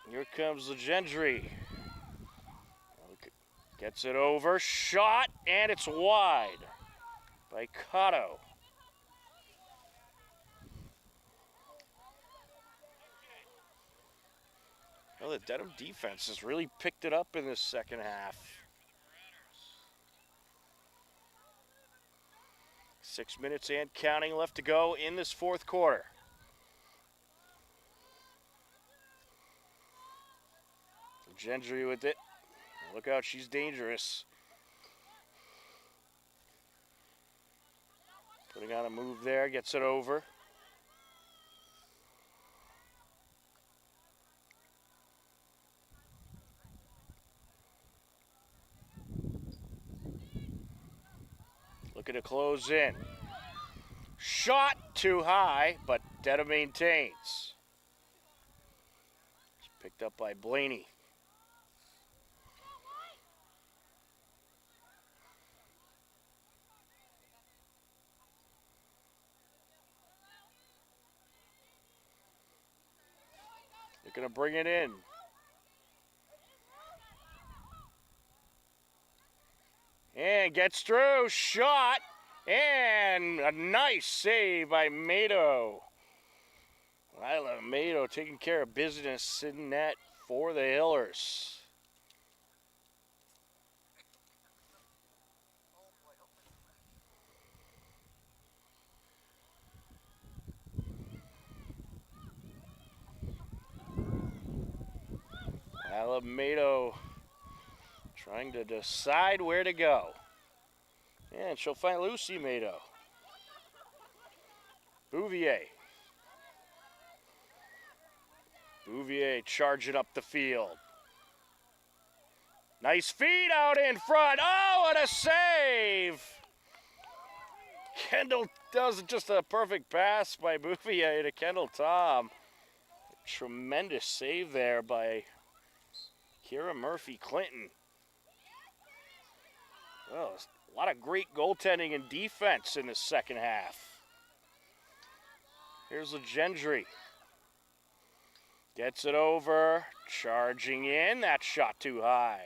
Here comes Legendry. Gets it over, shot, and it's wide by Cotto. Well, the Dedham defense has really picked it up in this second half. 6 minutes and counting left to go in this fourth quarter. Gendry with it. Look out, she's dangerous. Putting on a move there, gets it over. Looking to close in. Shot too high, but Dedham maintains. It's picked up by Blaney. They're going to bring it in. And gets through, shot, and a nice save by Mato. Lila Mato taking care of business in net for the Hillers. Mato trying to decide where to go. And she'll find Lucy Mato. Bouvier. Bouvier charging up the field. Nice feed out in front. Oh, what a save! Kendall does just a perfect pass by Bouvier to Kendall Tom. Tremendous save there by Kira Murphy-Clinton. Well, a lot of great goaltending and defense in the second half. Here's Legendry. Gets it over, charging in. That shot too high.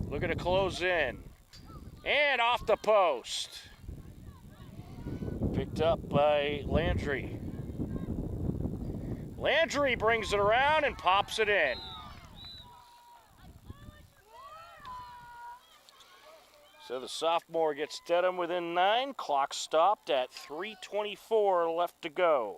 Looking to close in. And off the post. Picked up by Landry. Landry brings it around and pops it in. So the sophomore gets Dedham within 9. Clock stopped at 3:24 left to go.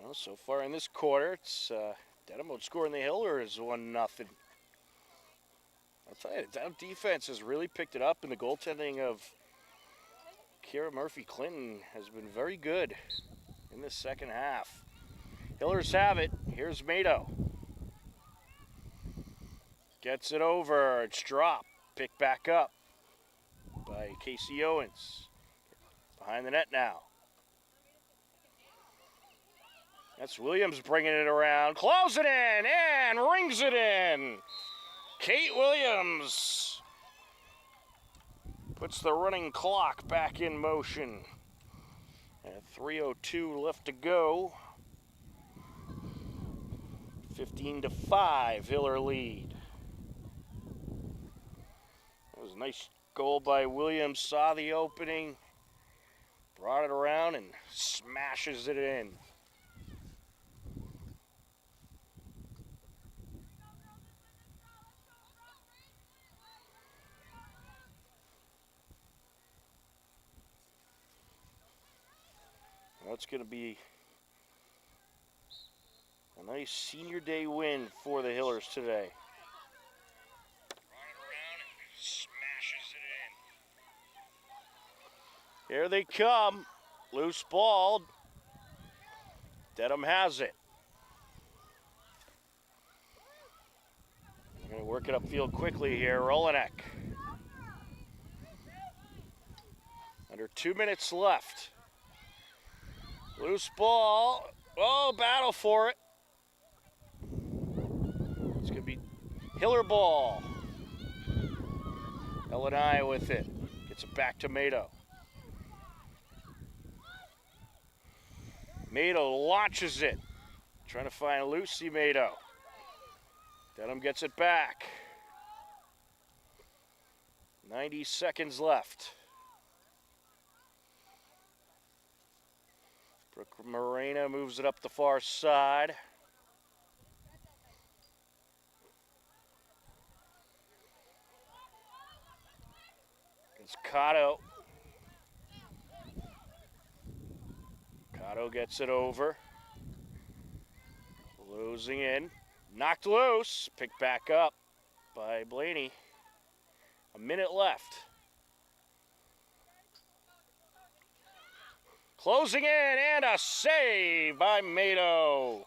Well, so far in this quarter, it's Dedham outscoring the Hillers 1-0. I'll tell you, the Dedham defense has really picked it up, and the goaltending of Kira Murphy-Clinton has been very good in this second half. Hillers have it. Here's Mado. Gets it over. It's dropped. Picked back up by Casey Owens. Behind the net now. That's Williams bringing it around. Close it in and rings it in. Kate Williams puts the running clock back in motion. And 3:02 left to go. 15-5 Hiller lead. That was a nice goal by Williams. Saw the opening, brought it around and smashes it in. Well, it's going to be a nice senior day win for the Hillers today. Here they come. Loose ball. Dedham has it. They're going to work it upfield quickly here. Rolanek. Under 2 minutes left. Loose ball. Oh, battle for it. It's going to be Hiller ball. L&I with it. Gets it back to Mado. Mado launches it. Trying to find Lucy Mado. Dedham gets it back. 90 seconds left. Brooke Morena moves it up the far side. It's Cotto. Cotto gets it over. Losing in. Knocked loose. Picked back up by Blaney. A minute left. Closing in and a save by Mado.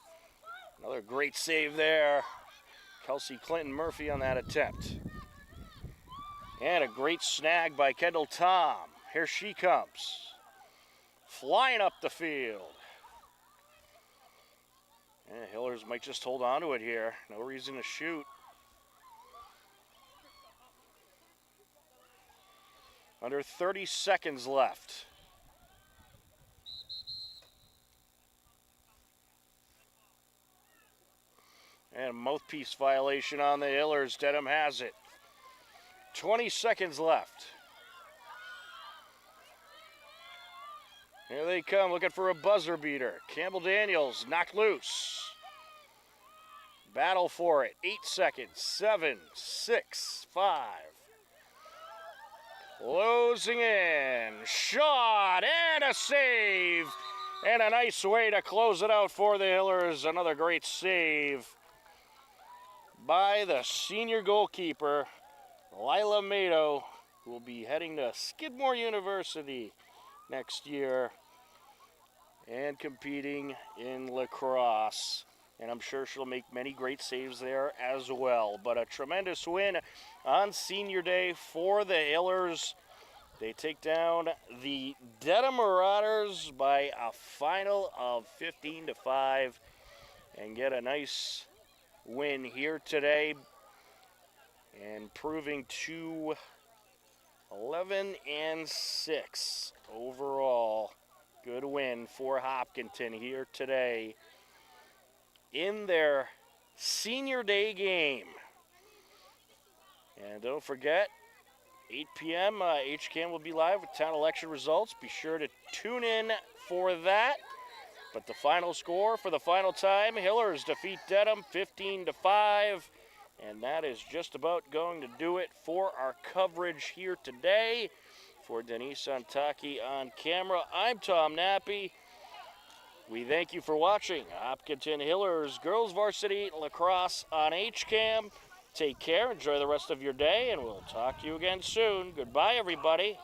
Another great save there. Kelsey Clinton Murphy on that attempt. And a great snag by Kendall Tom. Here she comes. Flying up the field. And Hillers might just hold on to it here. No reason to shoot. Under 30 seconds left. And a mouthpiece violation on the Hillers. Dedham has it. 20 seconds left. Here they come, looking for a buzzer beater. Campbell Daniels knocked loose. Battle for it. 8 seconds. 7, 6, 5. Closing in. Shot and a save. And a nice way to close it out for the Hillers. Another great save by the senior goalkeeper, Lila Mado, who will be heading to Skidmore University next year and competing in lacrosse. And I'm sure she'll make many great saves there as well. But a tremendous win on senior day for the Hillers. They take down the Dedham Marauders by a final of 15-5 and get a nice win here today, and proving to 11-6 overall. Good win for Hopkinton here today in their senior day game. And don't forget, 8 p.m. HCAM will be live with town election results. Be sure to tune in for that. But the final score for the final time, Hillers defeat Dedham 15-5. And that is just about going to do it for our coverage here today. For Denise Antaki on camera, I'm Tom Nappy. We thank you for watching Hopkinton Hillers Girls Varsity Lacrosse on HCAM. Take care, enjoy the rest of your day, and we'll talk to you again soon. Goodbye, everybody.